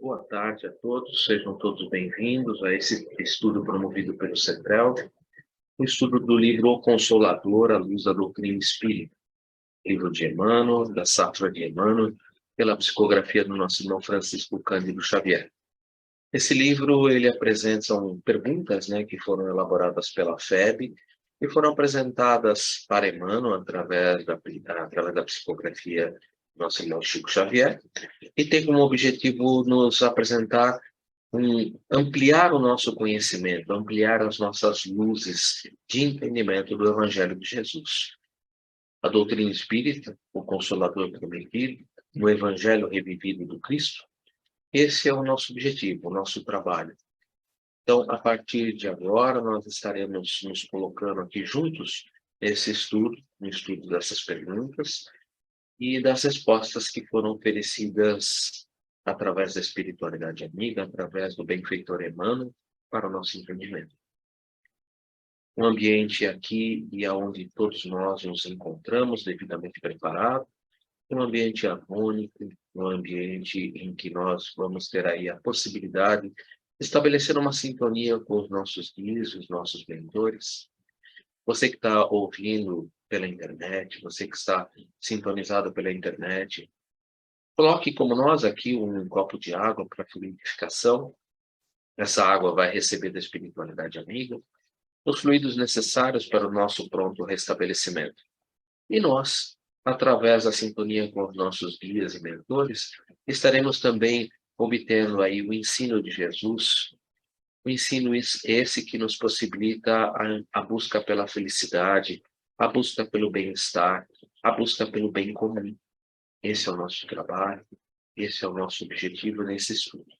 Boa tarde a todos, sejam todos bem-vindos a esse estudo promovido pelo CETREL, o estudo do livro O Consolador, à luz da doutrina espírita, livro de Emmanuel, da Safra de Emmanuel, pela psicografia do nosso irmão Francisco Cândido Xavier. Esse livro, ele apresenta perguntas, que foram elaboradas pela FEB e foram apresentadas para Emmanuel através da psicografia do nosso irmão Chico Xavier, e tem como objetivo nos apresentar, ampliar o nosso conhecimento, ampliar as nossas luzes de entendimento do Evangelho de Jesus. A doutrina espírita, o Consolador prometido, no Evangelho revivido do Cristo, esse é o nosso objetivo, o nosso trabalho. Então, a partir de agora, nós estaremos nos colocando aqui juntos nesse estudo, no estudo dessas perguntas e das respostas que foram oferecidas através da espiritualidade amiga, através do benfeitor Emmanuel, para o nosso entendimento. Um ambiente aqui e aonde todos nós nos encontramos devidamente preparado, um ambiente harmônico, um ambiente em que nós vamos ter aí a possibilidade de estabelecer uma sintonia com os nossos guias, os nossos mentores. Você que está ouvindo pela internet, você que está sintonizado pela internet, coloque como nós aqui um copo de água para fluidificação. Essa água vai receber da espiritualidade amiga os fluidos necessários para o nosso pronto restabelecimento. E nós, através da sintonia com os nossos guias e mentores, estaremos também obtendo aí o ensino de Jesus, o ensino esse que nos possibilita a busca pela felicidade, a busca pelo bem-estar, a busca pelo bem comum. Esse é o nosso trabalho, esse é o nosso objetivo nesse estudo.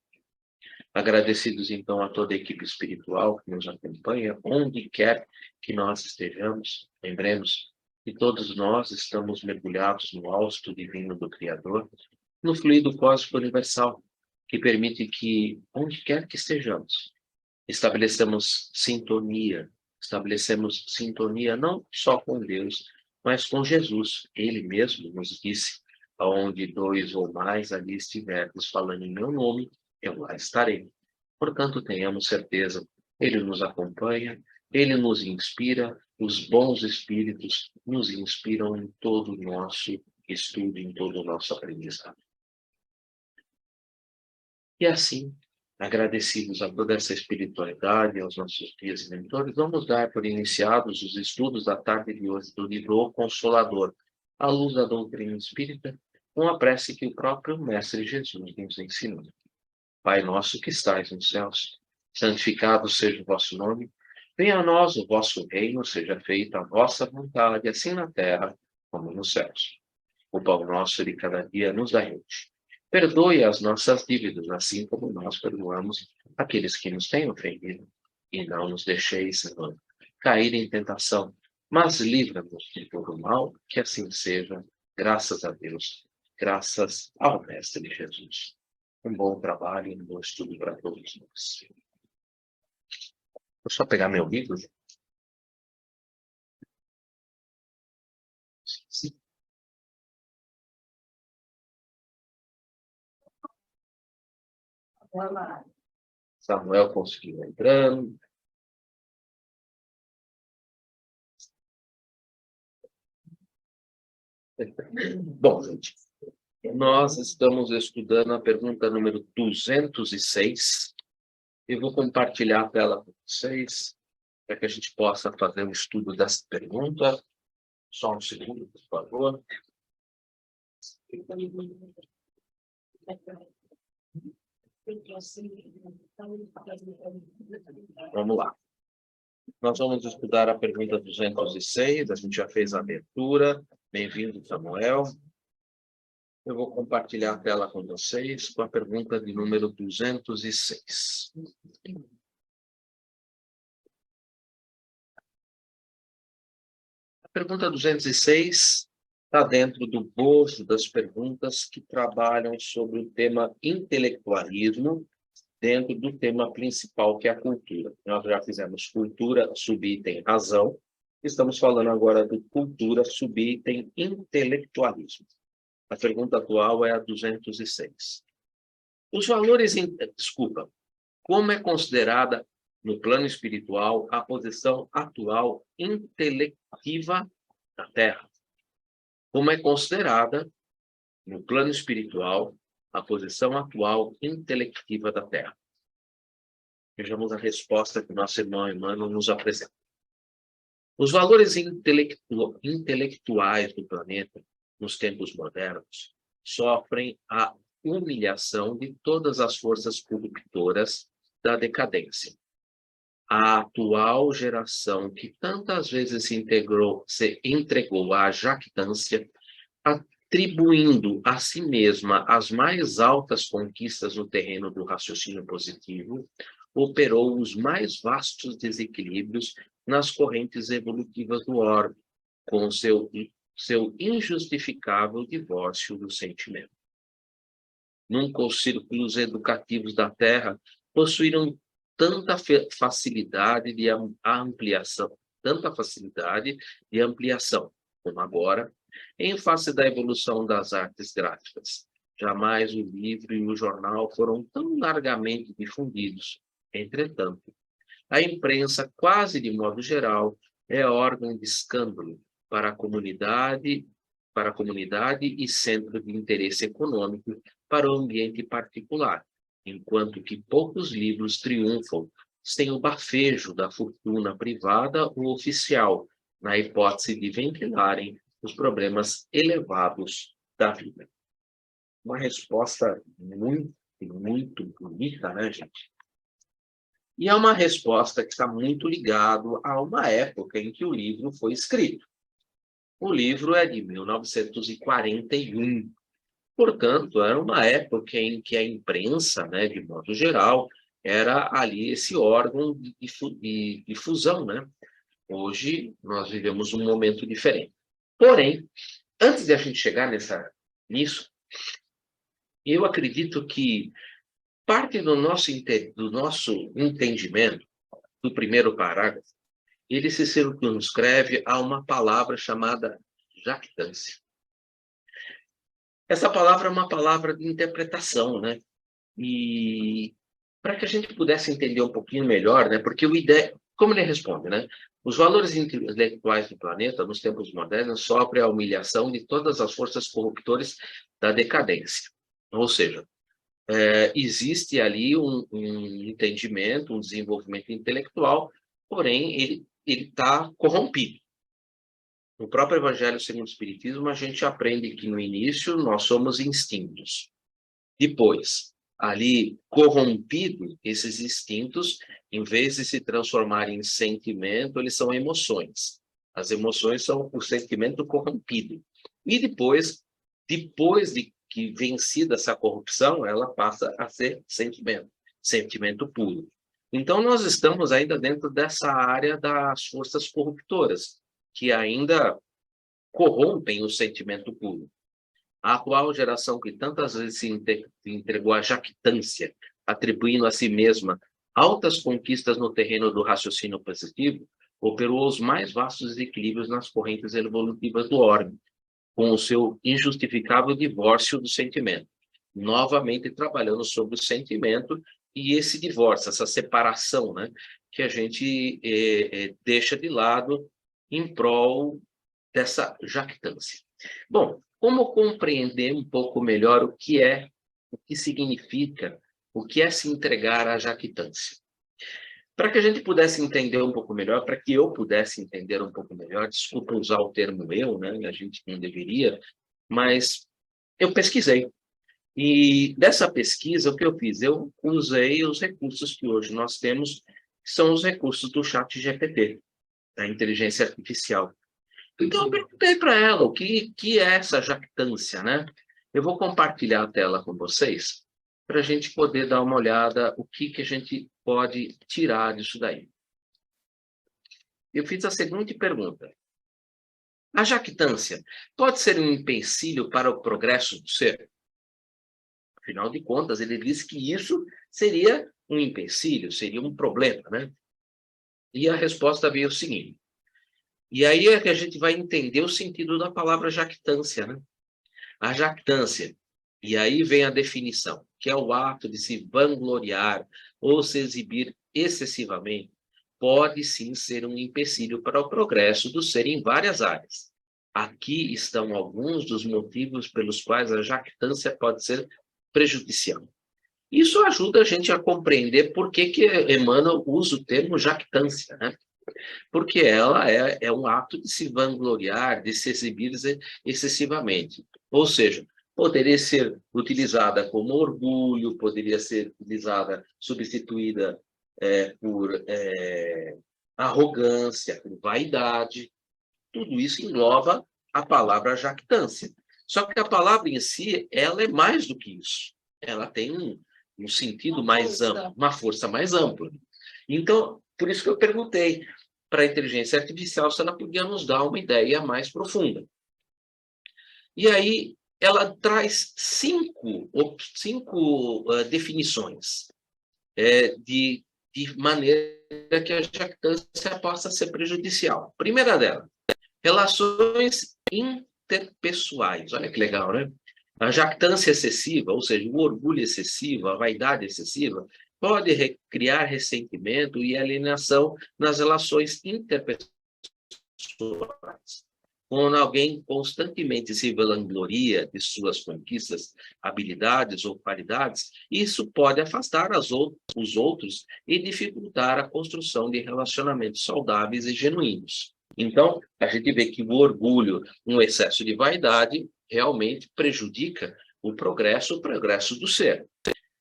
Agradecidos, então, a toda a equipe espiritual que nos acompanha, onde quer que nós estejamos, lembremos que todos nós estamos mergulhados no hausto divino do Criador, no fluido cósmico universal, que permite que, onde quer que estejamos, estabelecemos sintonia não só com Deus, mas com Jesus. Ele mesmo nos disse: aonde dois ou mais ali estivermos falando em meu nome, eu lá estarei. Portanto, tenhamos certeza, ele nos acompanha, ele nos inspira, os bons espíritos nos inspiram em todo o nosso estudo, em todo o nosso aprendizado. E assim, agradecidos a toda essa espiritualidade, aos nossos guias e mentores, vamos dar por iniciados os estudos da tarde de hoje do livro O Consolador, à luz da doutrina espírita, com a prece que o próprio Mestre Jesus nos ensinou. Pai nosso que estais nos céus, santificado seja o vosso nome, venha a nós o vosso reino, seja feita a vossa vontade, assim na terra como nos céus. O pão nosso de cada dia nos dai hoje. Perdoe as nossas dívidas, assim como nós perdoamos aqueles que nos têm ofendido. E não nos deixeis, Senhor, cair em tentação, mas livra-nos de todo mal, que assim seja, graças a Deus, graças ao Mestre Jesus. Um bom trabalho e um bom estudo para todos nós. Vou só pegar meu livro. Sim. Samuel conseguiu entrando. Bom, gente, nós estamos estudando a pergunta número 206. Eu vou compartilhar a tela com vocês, para que a gente possa fazer um estudo dessa pergunta. Só um segundo, por favor. Vamos lá. Nós vamos estudar a pergunta 206, a gente já fez a abertura. Bem-vindo, Samuel. Eu vou compartilhar a tela com vocês com a pergunta de número 206. A pergunta 206 está dentro do bojo das perguntas que trabalham sobre o tema intelectualismo, dentro do tema principal, que é a cultura. Nós já fizemos cultura, subitem razão. Estamos falando agora do cultura, subitem intelectualismo. A pergunta atual é a 206. Os valores, desculpa, como é considerada no plano espiritual a posição atual intelectiva da Terra? Como é considerada no plano espiritual a posição atual intelectiva da Terra? Vejamos a resposta que nosso irmão Emmanuel nos apresenta. Os valores intelectuais do planeta, nos tempos modernos, sofrem a humilhação de todas as forças corruptoras da decadência. A atual geração, que tantas vezes se entregou à jactância, atribuindo a si mesma as mais altas conquistas no terreno do raciocínio positivo, operou os mais vastos desequilíbrios nas correntes evolutivas do orbe, com seu injustificável divórcio do sentimento. Nunca os círculos educativos da Terra possuíram tanta facilidade de ampliação, como agora, em face da evolução das artes gráficas. Jamais o livro e o jornal foram tão largamente difundidos. Entretanto, a imprensa, quase de modo geral, é órgão de escândalo para a comunidade e centro de interesse econômico para o ambiente particular, enquanto que poucos livros triunfam sem o bafejo da fortuna privada ou oficial, na hipótese de ventilarem os problemas elevados da vida. Uma resposta muito, muito bonita, né, gente? E é uma resposta que está muito ligado a uma época em que o livro foi escrito. O livro é de 1941. Portanto, era uma época em que a imprensa, né, de modo geral, era ali esse órgão de difusão, né? Hoje, nós vivemos um momento diferente. Porém, antes de a gente chegar nisso, eu acredito que parte do nosso entendimento, do primeiro parágrafo, ele se circunscreve a uma palavra chamada jactância. Essa palavra é uma palavra de interpretação, né? E para que a gente pudesse entender um pouquinho melhor, né? Porque como ele responde, né? Os valores intelectuais do planeta, nos tempos modernos, sofrem a humilhação de todas as forças corruptoras da decadência. Ou seja, existe ali um entendimento, um desenvolvimento intelectual, porém ele está corrompido. No próprio Evangelho segundo o Espiritismo, a gente aprende que no início nós somos instintos. Depois, ali corrompido, esses instintos, em vez de se transformarem em sentimento, eles são emoções. As emoções são o sentimento corrompido. E depois de que vencida essa corrupção, ela passa a ser sentimento puro. Então, nós estamos ainda dentro dessa área das forças corruptoras, que ainda corrompem o sentimento puro. A atual geração, que tantas vezes se entregou à jactância, atribuindo a si mesma altas conquistas no terreno do raciocínio positivo, operou os mais vastos desequilíbrios nas correntes evolutivas do orbe, com o seu injustificável divórcio do sentimento, novamente trabalhando sobre o sentimento e esse divórcio, essa separação, né, que a gente deixa de lado em prol dessa jactância. Bom, como compreender um pouco melhor o que significa, o que é se entregar à jactância? Para que a gente pudesse entender um pouco melhor, para que eu pudesse entender um pouco melhor, desculpa usar o termo eu, né? A gente não deveria, mas eu pesquisei. E dessa pesquisa, o que eu fiz? Eu usei os recursos que hoje nós temos, que são os recursos do ChatGPT, da inteligência artificial. Então, eu perguntei para ela o que é essa jactância, né? Eu vou compartilhar a tela com vocês, para a gente poder dar uma olhada o que a gente pode tirar disso daí. Eu fiz a seguinte pergunta. A jactância pode ser um empecilho para o progresso do ser? Afinal de contas, ele disse que isso seria um empecilho, seria um problema, né? E a resposta veio o seguinte. E aí é que a gente vai entender o sentido da palavra jactância, né? A jactância E aí vem a definição, que é o ato de se vangloriar ou se exibir excessivamente, pode sim ser um empecilho para o progresso do ser em várias áreas. Aqui estão alguns dos motivos pelos quais a jactância pode ser prejudicial. Isso ajuda a gente a compreender por que Emmanuel usa o termo jactância, né? Porque ela é um ato de se vangloriar, de se exibir excessivamente. Ou seja, poderia ser utilizada como orgulho, poderia ser utilizada, substituída por arrogância, por vaidade. Tudo isso engloba a palavra jactância. Só que a palavra em si, ela é mais do que isso. Ela tem um sentido mais amplo, uma força mais ampla. Então, por isso que eu perguntei para a inteligência artificial se ela podia nos dar uma ideia mais profunda. E aí, ela traz cinco definições de maneira que a jactância possa ser prejudicial. Primeira dela, relações interpessoais. Olha que legal, né? A jactância excessiva, ou seja, o orgulho excessivo, a vaidade excessiva, pode criar ressentimento e alienação nas relações interpessoais. Quando alguém constantemente se vangloria de suas conquistas, habilidades ou qualidades, isso pode afastar os outros e dificultar a construção de relacionamentos saudáveis e genuínos. Então, a gente vê que o orgulho, um excesso de vaidade, realmente prejudica o progresso do ser.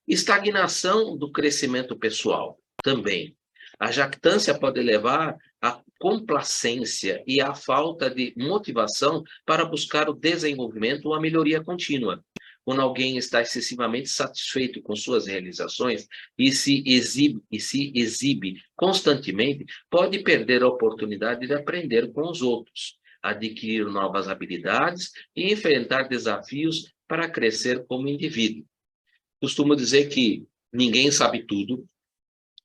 Estagnação do crescimento pessoal, também. A jactância pode levar à complacência e à falta de motivação para buscar o desenvolvimento ou a melhoria contínua. Quando alguém está excessivamente satisfeito com suas realizações e se exibe constantemente, pode perder a oportunidade de aprender com os outros, adquirir novas habilidades e enfrentar desafios para crescer como indivíduo. Costumo dizer que ninguém sabe tudo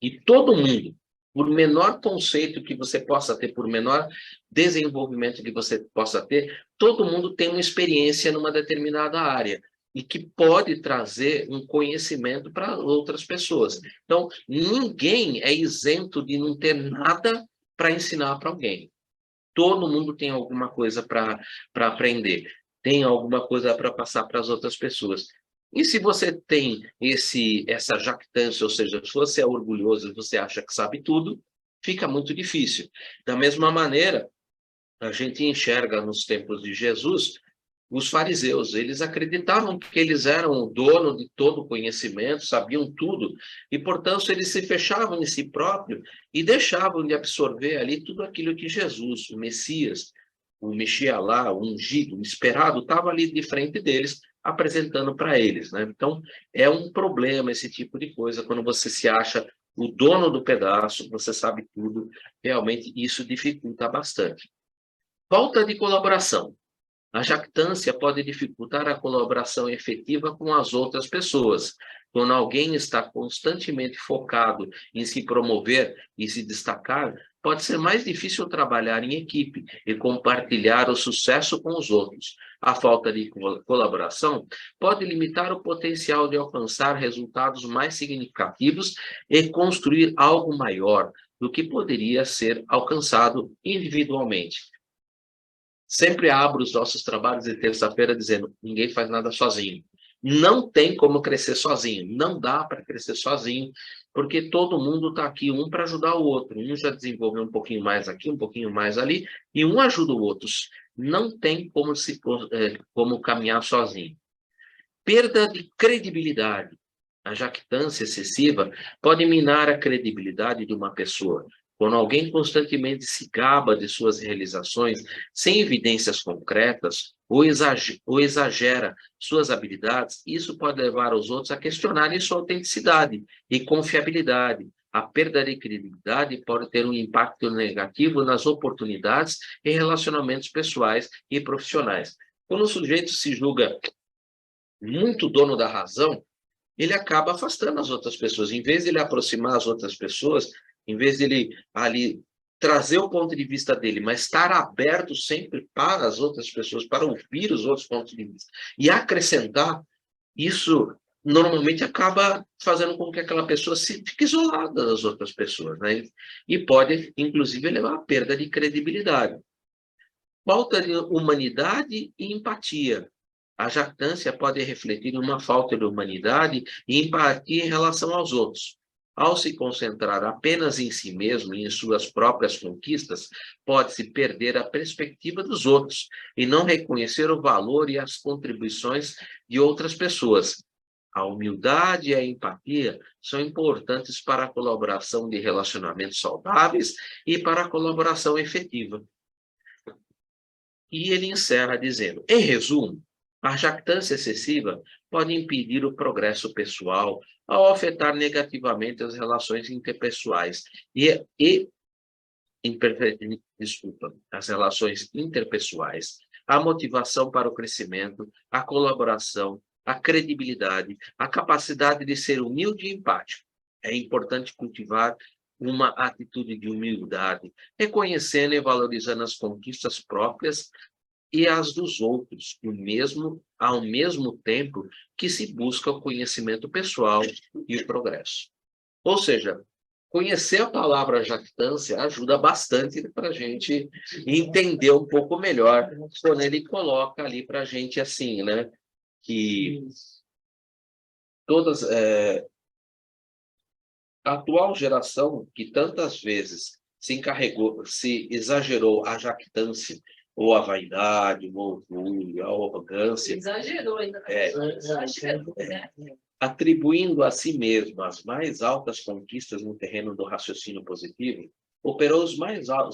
e todo mundo, por menor conceito que você possa ter, por menor desenvolvimento que você possa ter, todo mundo tem uma experiência numa determinada área e que pode trazer um conhecimento para outras pessoas. Então, ninguém é isento de não ter nada para ensinar para alguém. Todo mundo tem alguma coisa para aprender, tem alguma coisa para passar para as outras pessoas. E se você tem essa jactância, ou seja, se você é orgulhoso e você acha que sabe tudo, fica muito difícil. Da mesma maneira, a gente enxerga nos tempos de Jesus os fariseus. Eles acreditavam que eles eram o dono de todo o conhecimento, sabiam tudo, e, portanto, eles se fechavam em si próprios e deixavam de absorver ali tudo aquilo que Jesus, o Messias, o Mexialá, o ungido, o esperado, estava ali de frente deles, apresentando para eles, né? Então, é um problema esse tipo de coisa, quando você se acha o dono do pedaço, você sabe tudo, realmente isso dificulta bastante. Falta de colaboração. A jactância pode dificultar a colaboração efetiva com as outras pessoas. Quando alguém está constantemente focado em se promover e se destacar, pode ser mais difícil trabalhar em equipe e compartilhar o sucesso com os outros. A falta de colaboração pode limitar o potencial de alcançar resultados mais significativos e construir algo maior do que poderia ser alcançado individualmente. Sempre abro os nossos trabalhos de terça-feira dizendo: ninguém faz nada sozinho. Não tem como crescer sozinho. Não dá para crescer sozinho, porque todo mundo está aqui, um para ajudar o outro. Um já desenvolveu um pouquinho mais aqui, um pouquinho mais ali, e um ajuda o outro. Não tem como caminhar sozinho. Perda de credibilidade. A jactância excessiva pode minar a credibilidade de uma pessoa. Quando alguém constantemente se gaba de suas realizações sem evidências concretas ou exagera suas habilidades, isso pode levar os outros a questionarem sua autenticidade e confiabilidade. A perda de credibilidade pode ter um impacto negativo nas oportunidades e relacionamentos pessoais e profissionais. Quando o sujeito se julga muito dono da razão, ele acaba afastando as outras pessoas. Em vez de ele aproximar as outras pessoas, em vez de ele ali trazer o ponto de vista dele, mas estar aberto sempre para as outras pessoas, para ouvir os outros pontos de vista e acrescentar, isso normalmente acaba fazendo com que aquela pessoa fique isolada das outras pessoas, né? E pode, inclusive, levar à perda de credibilidade. Falta de humanidade e empatia. A jactância pode refletir uma falta de humanidade e empatia em relação aos outros. Ao se concentrar apenas em si mesmo e em suas próprias conquistas, pode-se perder a perspectiva dos outros e não reconhecer o valor e as contribuições de outras pessoas. A humildade e a empatia são importantes para a colaboração de relacionamentos saudáveis e para a colaboração efetiva. E ele encerra dizendo: em resumo, a jactância excessiva pode impedir o progresso pessoal ao afetar negativamente as relações interpessoais e as relações interpessoais, a motivação para o crescimento, a colaboração, a credibilidade, a capacidade de ser humilde e empático. É importante cultivar uma atitude de humildade, reconhecendo e valorizando as conquistas próprias e as dos outros, ao mesmo tempo que se busca o conhecimento pessoal e o progresso. Ou seja, conhecer a palavra jactância ajuda bastante para a gente entender um pouco melhor quando ele coloca ali para a gente assim, né? Que todas a atual geração que tantas vezes se exagerou a jactância ou a vaidade, o orgulho, a arrogância. Exagerou ainda. Atribuindo a si mesmo as mais altas conquistas no terreno do raciocínio positivo, operou os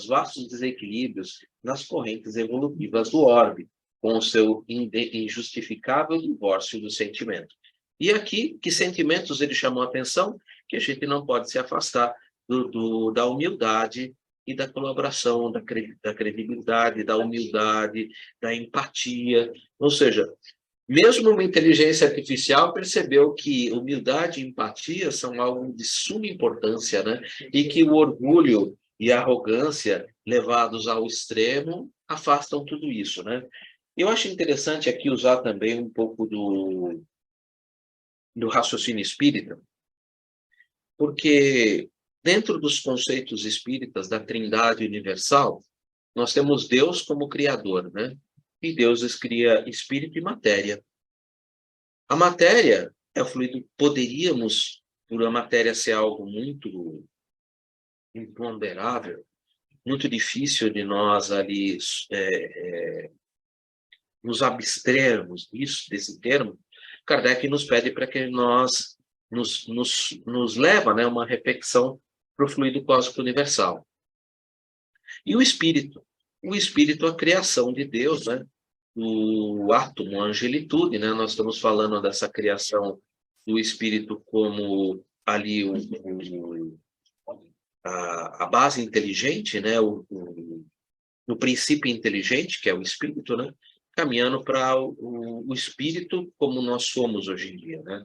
vastos desequilíbrios nas correntes evolutivas do orbe, com o seu injustificável divórcio do sentimento. E aqui, que sentimentos ele chamou a atenção? Que a gente não pode se afastar da humildade e da colaboração, da credibilidade, da humildade, da empatia. Ou seja, mesmo uma inteligência artificial percebeu que humildade e empatia são algo de suma importância, né? E que o orgulho e a arrogância levados ao extremo afastam tudo isso, né? Eu acho interessante aqui usar também um pouco do raciocínio espírita, porque dentro dos conceitos espíritas da Trindade Universal, nós temos Deus como criador, né? E Deus cria espírito e matéria. A matéria é o fluido. Poderíamos, por a matéria ser algo muito imponderável, muito difícil de nós ali nos abstermos desse termo, Kardec nos pede para que nós nos leva, né, uma reflexão para o fluido cósmico universal. E o espírito a criação de Deus, né? O átomo, a angelitude, né? Nós estamos falando dessa criação do espírito como ali a base inteligente, né? O princípio inteligente, que é o espírito, né? Caminhando para o espírito como nós somos hoje em dia, né?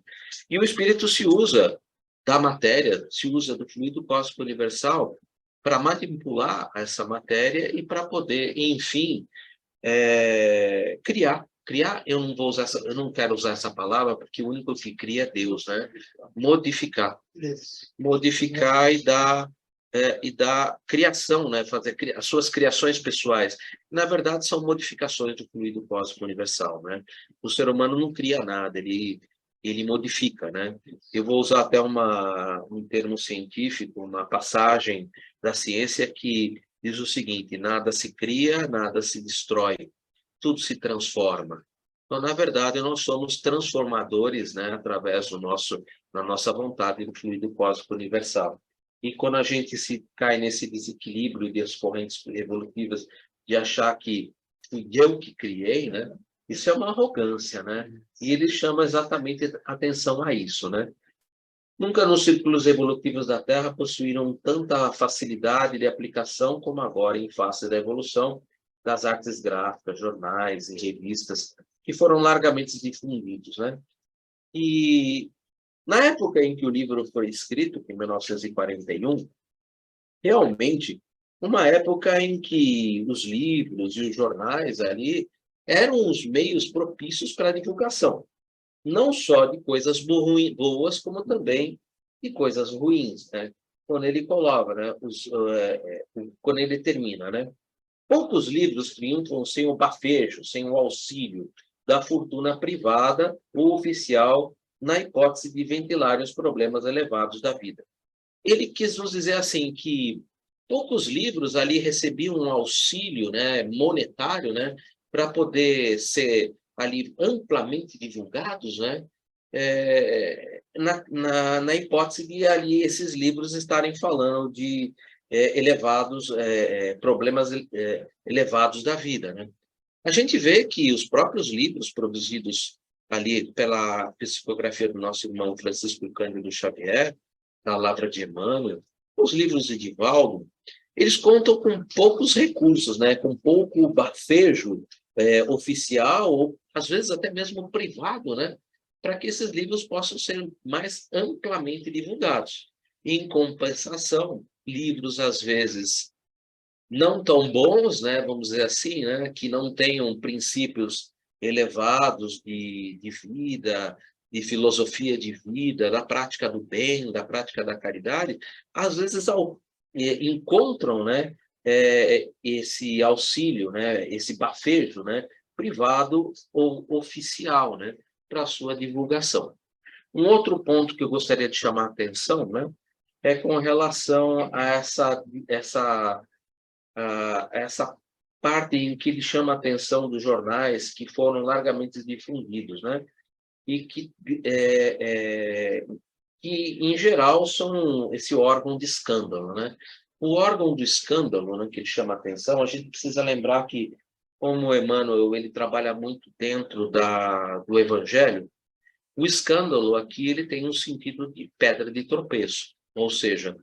E o espírito se usa da matéria, se usa do fluido cósmico universal para manipular essa matéria e para poder, enfim, criar. Criar, eu não quero usar essa palavra, porque o único que cria é Deus, né? Modificar. Modificar e dar criação, né? Fazer as suas criações pessoais. Na verdade, são modificações do fluido cósmico universal, né? O ser humano não cria nada, ele modifica, né? Eu vou usar até um termo científico, uma passagem da ciência que diz o seguinte: nada se cria, nada se destrói, tudo se transforma. Então, na verdade, nós somos transformadores, né, através da nossa vontade do fluido cósmico universal. E quando a gente se cai nesse desequilíbrio das correntes evolutivas de achar que fui eu que criei, né, isso é uma arrogância, né? E ele chama exatamente atenção a isso, né? Nunca nos círculos evolutivos da Terra possuíram tanta facilidade de aplicação como agora em face da evolução das artes gráficas, jornais e revistas, que foram largamente difundidos, né? E na época em que o livro foi escrito, em 1941, realmente uma época em que os livros e os jornais ali eram os meios propícios para a divulgação. não só de coisas boas, como também de coisas ruins, né? Quando ele coloca, né? Quando ele termina, né? Poucos livros triunfam sem o bafejo, sem o auxílio da fortuna privada ou oficial, na hipótese de ventilar os problemas elevados da vida. Ele quis nos dizer assim que poucos livros ali recebiam um auxílio, né, monetário, né, para poder ser ali amplamente divulgados, né, na hipótese de ali esses livros estarem falando de elevados problemas elevados da vida, né? A gente vê que os próprios livros produzidos ali pela psicografia do nosso irmão Francisco Cândido Xavier, na Lavra de Emmanuel, os livros de Divaldo, eles contam com poucos recursos, né? Com pouco bafejo oficial, ou às vezes até mesmo privado, né? Para que esses livros possam ser mais amplamente divulgados. Em compensação, livros, às vezes, não tão bons, né, vamos dizer assim, né, que não tenham princípios elevados de vida, de filosofia de vida, da prática do bem, da prática da caridade, às vezes encontram, né, esse auxílio, né, esse bafejo, né, privado ou oficial, né, para a sua divulgação. Um outro ponto que eu gostaria de chamar a atenção, né, é com relação a essa parte em que ele chama a atenção dos jornais que foram largamente difundidos, né? E que, em geral, são esse órgão de escândalo, né? O órgão do escândalo, né, que ele chama a atenção, a gente precisa lembrar que, como o Emmanuel ele trabalha muito dentro do Evangelho, o escândalo aqui ele tem um sentido de pedra de tropeço, ou seja,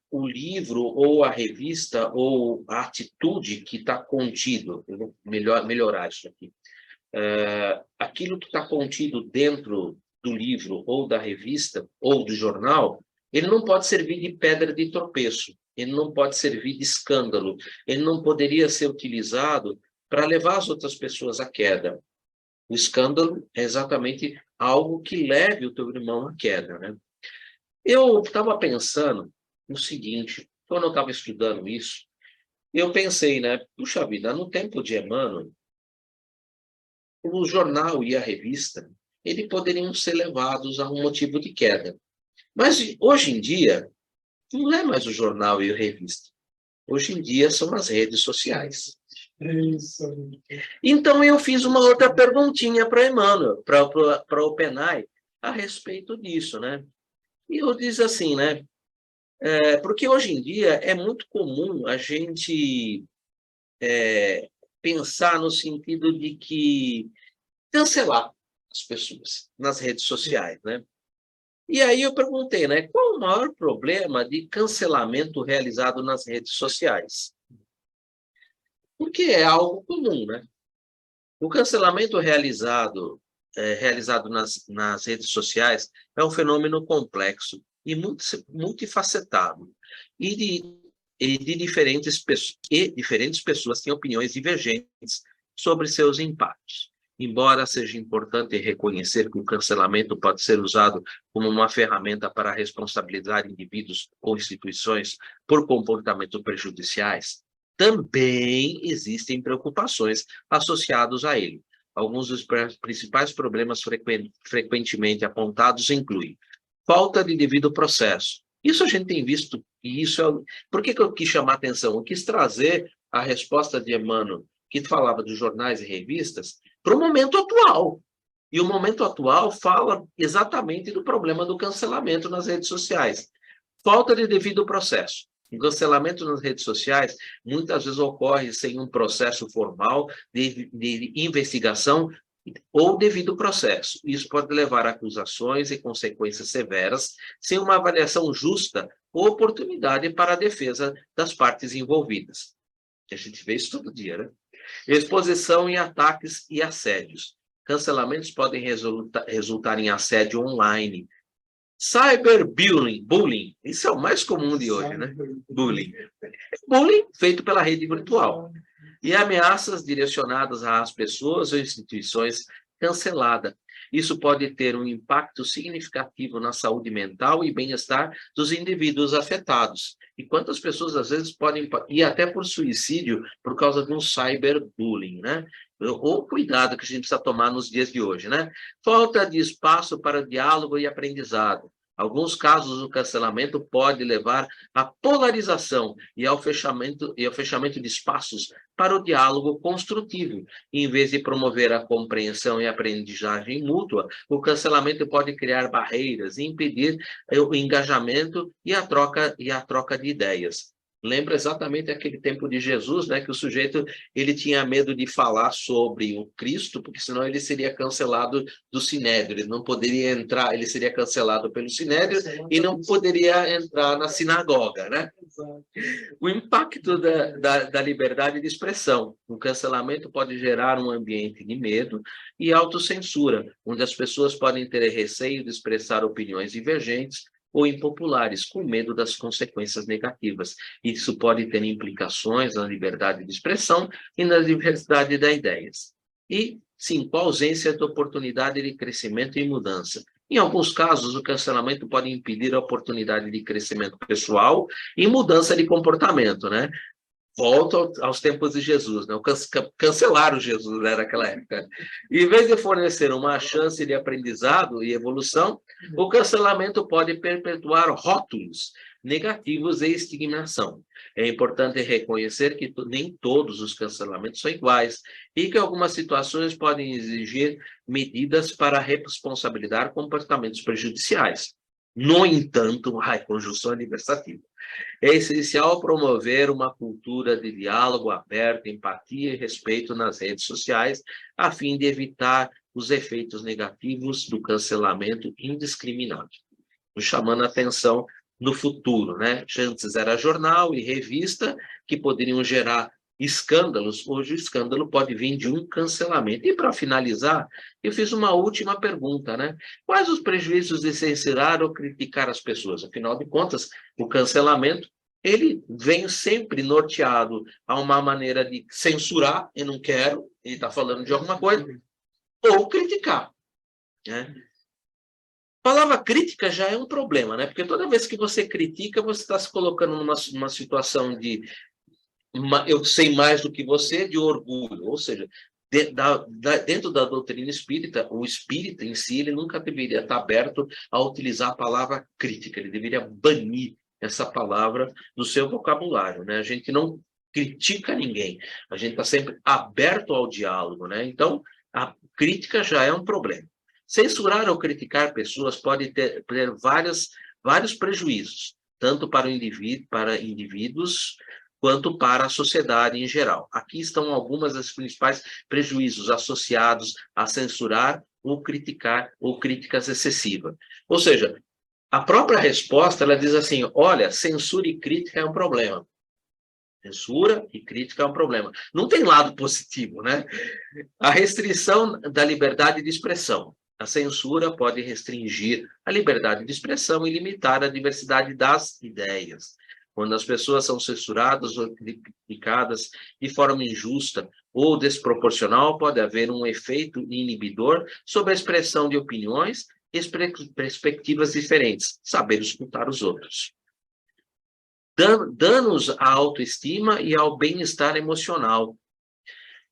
o livro ou a revista ou a atitude que está contido, eu vou melhorar isso aqui, aquilo que está contido dentro do livro ou da revista ou do jornal, ele não pode servir de pedra de tropeço, ele não pode servir de escândalo, ele não poderia ser utilizado para levar as outras pessoas à queda. O escândalo é exatamente algo que leve o teu irmão à queda, né? Eu estava pensando no seguinte, quando eu estava estudando isso, eu pensei, né? Puxa vida, no tempo de Emmanuel, o jornal e a revista, eles poderiam ser levados a um motivo de queda. Mas hoje em dia, não é mais o jornal e a revista. Hoje em dia são as redes sociais. Isso. Então eu fiz uma outra perguntinha para Emmanuel, para o Penai, a respeito disso, né? E eu disse assim, né? Porque hoje em dia é muito comum a gente pensar no sentido de que cancelar as pessoas nas redes sociais, né? E aí eu perguntei, né, qual o maior problema de cancelamento realizado nas redes sociais? Porque é algo comum, né? O cancelamento realizado nas redes sociais é um fenômeno complexo e multifacetado. E diferentes pessoas têm opiniões divergentes sobre seus impactos. Embora seja importante reconhecer que o cancelamento pode ser usado como uma ferramenta para responsabilizar indivíduos ou instituições por comportamentos prejudiciais, também existem preocupações associados a ele. Alguns dos principais problemas frequentemente apontados incluem falta de devido processo. Isso a gente tem visto, e isso é... Por que eu quis chamar a atenção? Eu quis trazer a resposta de Emmanuel, que falava dos jornais e revistas, para o momento atual. E o momento atual fala exatamente do problema do cancelamento nas redes sociais. Falta de devido processo. O cancelamento nas redes sociais muitas vezes ocorre sem um processo formal de investigação ou devido processo. Isso pode levar a acusações e consequências severas, sem uma avaliação justa ou oportunidade para a defesa das partes envolvidas. A gente vê isso todo dia, né? Exposição em ataques e assédios. Cancelamentos podem resultar em assédio online. Cyberbullying, isso é o mais comum de hoje, né? Bullying. Bullying feito pela rede virtual. E ameaças direcionadas às pessoas ou instituições cancelada. Isso pode ter um impacto significativo na saúde mental e bem-estar dos indivíduos afetados. E quantas pessoas, às vezes, podem ir até por suicídio por causa de um cyberbullying, né? Ou cuidado que a gente precisa tomar nos dias de hoje, né? Falta de espaço para diálogo e aprendizado. Alguns casos, o cancelamento pode levar à polarização e ao fechamento de espaços para o diálogo construtivo. Em vez de promover a compreensão e aprendizagem mútua, o cancelamento pode criar barreiras e impedir o engajamento e a troca de ideias. Lembra exatamente aquele tempo de Jesus, né, que o sujeito ele tinha medo de falar sobre o Cristo, porque senão ele seria cancelado do Sinédrio, ele não poderia entrar, ele seria cancelado pelo Sinédrio e não poderia entrar na sinagoga, né? O impacto da liberdade de expressão. O cancelamento pode gerar um ambiente de medo e autocensura, onde as pessoas podem ter receio de expressar opiniões divergentes ou impopulares, com medo das consequências negativas. Isso pode ter implicações na liberdade de expressão e na diversidade das ideias. E, sim, com a ausência de oportunidade de crescimento e mudança. Em alguns casos, o cancelamento pode impedir a oportunidade de crescimento pessoal e mudança de comportamento, né? Volta aos tempos de Jesus, né? Cancelaram Jesus, né, naquela época. Em vez de fornecer uma chance de aprendizado e evolução, o cancelamento pode perpetuar rótulos negativos e estigmação. É importante reconhecer que nem todos os cancelamentos são iguais e que algumas situações podem exigir medidas para responsabilizar comportamentos prejudiciais. No entanto, conjunção adversativa. É essencial promover uma cultura de diálogo aberto, empatia e respeito nas redes sociais, a fim de evitar os efeitos negativos do cancelamento indiscriminado. Chamando a atenção no futuro, né? Antes era jornal e revista que poderiam gerar escândalos. Hoje o escândalo pode vir de um cancelamento. E para finalizar, eu fiz uma última pergunta, né? Quais os prejuízos de censurar ou criticar as pessoas? Afinal de contas, o cancelamento ele vem sempre norteado a uma maneira de censurar, eu não quero, ele está falando de alguma coisa, ou criticar, né? A palavra crítica já é um problema, né? Porque toda vez que você critica, você está se colocando numa situação de eu sei mais do que você, de orgulho. Ou seja, dentro da doutrina espírita, o espírita em si, ele nunca deveria estar aberto a utilizar a palavra crítica, ele deveria banir essa palavra do seu vocabulário, né? A gente não critica ninguém, a gente está sempre aberto ao diálogo, né? Então, a crítica já é um problema. Censurar ou criticar pessoas pode ter vários prejuízos, tanto para indivíduos quanto para a sociedade em geral. Aqui estão algumas das principais prejuízos associados a censurar ou criticar ou críticas excessivas. Ou seja, a própria resposta, ela diz assim, olha, censura e crítica é um problema. Censura e crítica é um problema. Não tem lado positivo, né? A restrição da liberdade de expressão. A censura pode restringir a liberdade de expressão e limitar a diversidade das ideias. Quando as pessoas são censuradas ou criticadas de forma injusta ou desproporcional, pode haver um efeito inibidor sobre a expressão de opiniões e perspectivas diferentes, saber escutar os outros. Danos à autoestima e ao bem-estar emocional.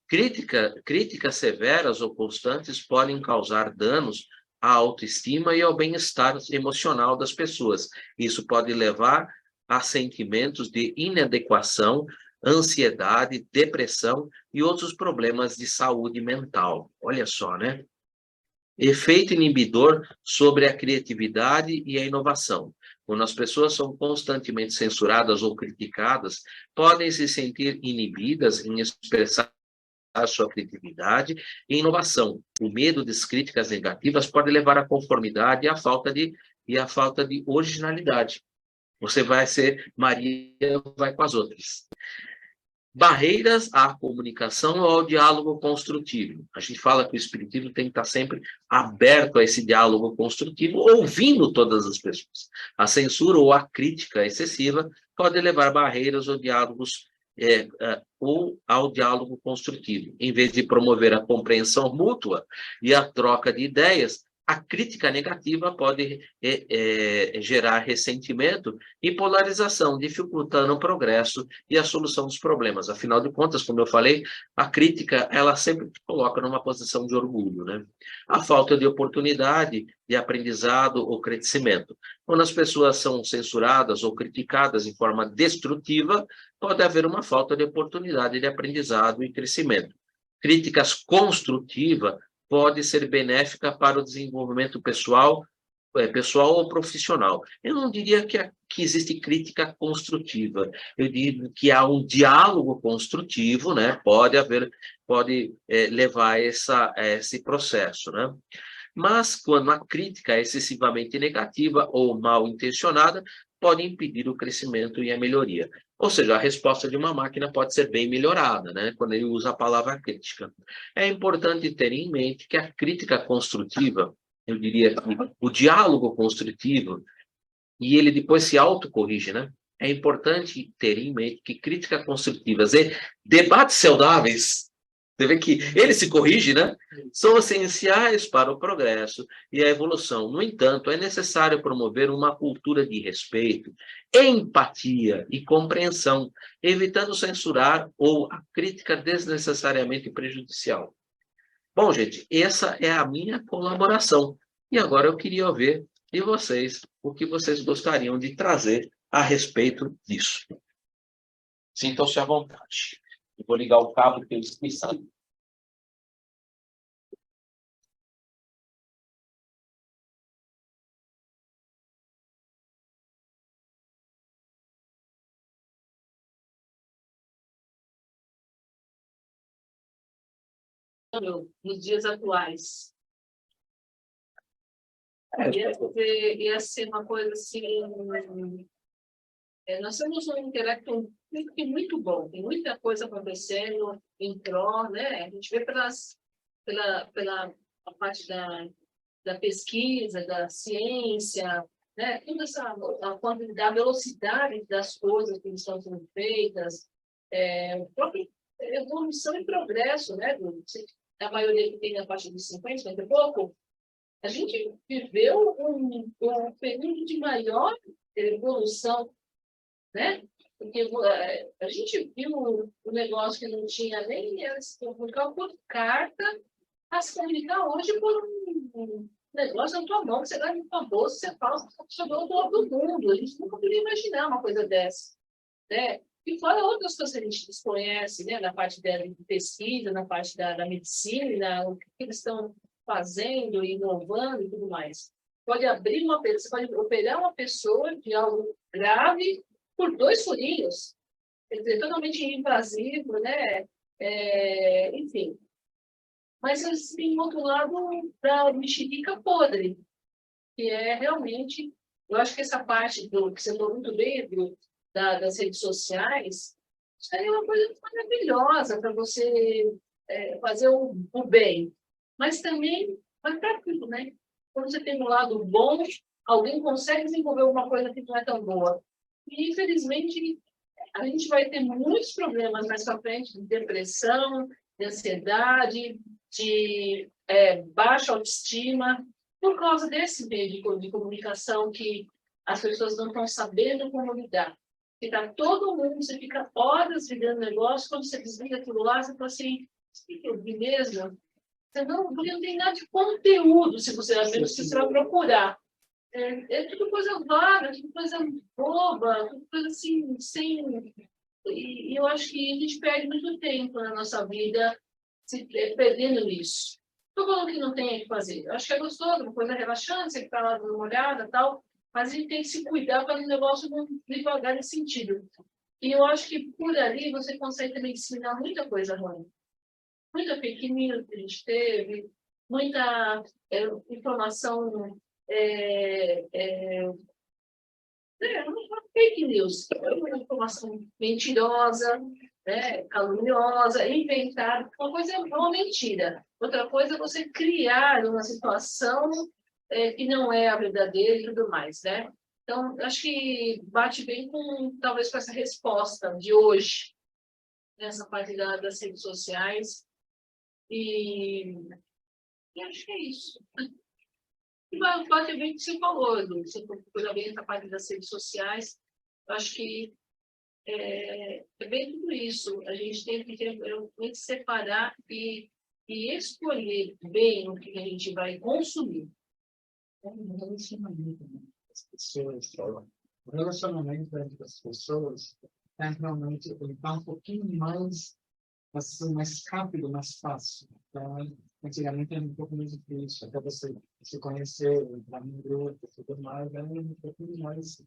Críticas severas ou constantes podem causar danos à autoestima e ao bem-estar emocional das pessoas. Isso pode levar a sentimentos de inadequação, ansiedade, depressão e outros problemas de saúde mental. Olha só, né? Efeito inibidor sobre a criatividade e a inovação. Quando as pessoas são constantemente censuradas ou criticadas, podem se sentir inibidas em expressar a sua criatividade e inovação. O medo das críticas negativas pode levar à conformidade e à falta de originalidade. Você vai ser Maria, vai com as outras. Barreiras à comunicação ou ao diálogo construtivo. A gente fala que o espiritismo tem que estar sempre aberto a esse diálogo construtivo, ouvindo todas as pessoas. A censura ou a crítica excessiva pode levar barreiras ou diálogos ou ao diálogo construtivo. Em vez de promover a compreensão mútua e a troca de ideias, a crítica negativa pode gerar ressentimento e polarização, dificultando o progresso e a solução dos problemas. Afinal de contas, como eu falei, a crítica, ela sempre te coloca numa posição de orgulho, né? A falta de oportunidade de aprendizado ou crescimento. Quando as pessoas são censuradas ou criticadas de forma destrutiva, pode haver uma falta de oportunidade de aprendizado e crescimento. Críticas construtivas pode ser benéfica para o desenvolvimento pessoal ou profissional. Eu não diria que existe crítica construtiva. Eu digo que há um diálogo construtivo, né? Pode levar a esse processo, né? Mas quando a crítica é excessivamente negativa ou mal intencionada, pode impedir o crescimento e a melhoria. Ou seja, a resposta de uma máquina pode ser bem melhorada, né, quando ele usa a palavra crítica. É importante ter em mente que a crítica construtiva, eu diria que o diálogo construtivo, e ele depois se autocorrige, né? É importante ter em mente que críticas construtivas e debates saudáveis, você vê que ele se corrige, né? São essenciais para o progresso e a evolução. No entanto, é necessário promover uma cultura de respeito, empatia e compreensão, evitando censurar ou a crítica desnecessariamente prejudicial. Bom, gente, essa é a minha colaboração. E agora eu queria ver de vocês o que vocês gostariam de trazer a respeito disso. Sintam-se à vontade. Eu vou ligar o cabo que eu esqueci. Nos dias atuais. Ia ser uma coisa assim. Nós temos um intelecto muito bom, tem muita coisa acontecendo em prol, né? A gente vê pela a parte da pesquisa, da ciência, né? Toda da velocidade das coisas que estão sendo feitas, a própria evolução e progresso, né? A maioria que tem na faixa dos 50, 50 e pouco, a gente viveu um período de maior evolução, né? Porque a gente viu um negócio que não tinha nem se comunicar por carta, a se comunicar hoje por um negócio na tua mão, você vai na tua bolsa, você fala, você chegou todo mundo. A gente nunca poderia imaginar uma coisa dessa, né? E fora outras coisas que a gente desconhece, né? Na parte de pesquisa, na parte da medicina, o que eles estão fazendo, inovando e tudo mais. Pode abrir você pode operar uma pessoa de algo grave por 2 furinhos, quer dizer, totalmente invasivo, né? Enfim. Mas tem um outro lado da mexerica podre, que é realmente, eu acho que essa parte que você falou muito bem, das redes sociais, isso aí é uma coisa maravilhosa para você fazer o bem. Mas também vai para tudo, né? Quando você tem um lado bom, alguém consegue desenvolver alguma coisa que não é tão boa. E, infelizmente, a gente vai ter muitos problemas mais para frente de depressão, de ansiedade, de baixa autoestima, por causa desse meio de comunicação que as pessoas não estão sabendo como lidar. Fica todo mundo, você fica horas ligando negócio, quando você desliga aquilo lá, você fala assim, o que eu vi mesmo? Você não tem nada de conteúdo, se você vai procurar. Tudo coisa vaga, tudo coisa boba, tudo coisa assim, sem... E eu acho que a gente perde muito tempo na nossa vida perdendo nisso. Estou falando que não tem o que fazer. Eu acho que é gostoso, uma coisa relaxante, você ficar lá dando uma olhada e tal, mas a gente tem que se cuidar para o negócio não devagar nesse sentido. E eu acho que por ali você consegue também ensinar muita coisa ruim. Muita fake news que a gente teve, muita informação fake news, uma informação mentirosa, né, caluniosa, inventada. Uma coisa é uma mentira, outra coisa é você criar uma situação que não é a verdadeira e tudo mais, né? Então, acho que bate bem talvez com essa resposta de hoje, nessa parte das redes sociais. E acho que é isso. E pode ver o que você falou, Edu. Você procura bem essa parte das redes sociais. Eu acho que é bem tudo isso. A gente tem que separar e escolher bem o que a gente vai consumir. É um relacionamento, né? As pessoas, o relacionamento entre as pessoas realmente ele tá um pouquinho mais assim, mais rápido, mais fácil. Então, antigamente era um pouco mais difícil, até você se conhecer, entrar em grupo, tudo mais, era um pouquinho mais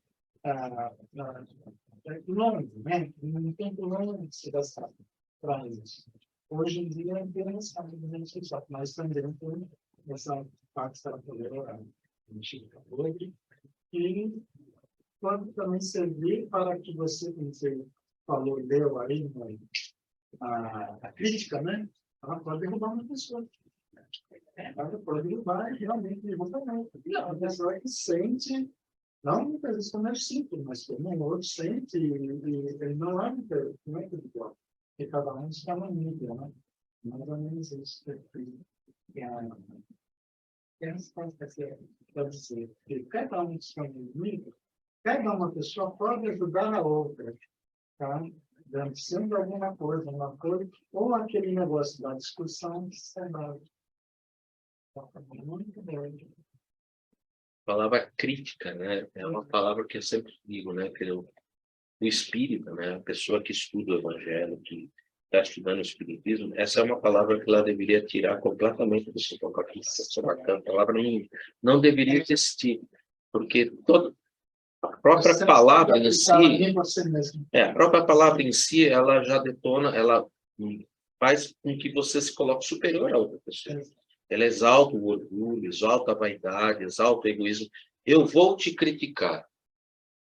longe, né? Um tempo longo de se gastar para isso. Hoje em dia, é apenas a gente só mais também por essa parte que ela falou, a gente acabou aqui, e pode também servir para que você falou, leu aí, a crítica, né? Ela pode derrubar uma pessoa. Ela pode derrubar realmente exatamente. Uma pessoa que sente, não muitas vezes como é simples, mas como um outro sente, e ele não é muito igual. Porque cada um está na mídia, né? Mais ou menos isso. A resposta que pode dizer que cada um está na mídia, cada uma pessoa pode ajudar a outra, tá? Dando sempre alguma coisa, uma coisa, ou aquele negócio da discussão que se dá. Muito bem. A palavra crítica, né? É uma palavra que eu sempre digo, né? Que o espírita, né? A pessoa que estuda o evangelho, que está estudando o espiritismo, essa é uma palavra que ela deveria tirar completamente do seu vocabulário. A palavra não deveria existir, porque a própria palavra em si, a própria palavra em si, ela já detona, ela faz com que você se coloque superior a outra pessoa. Ela exalta o orgulho, exalta a vaidade, exalta o egoísmo. Eu vou te criticar.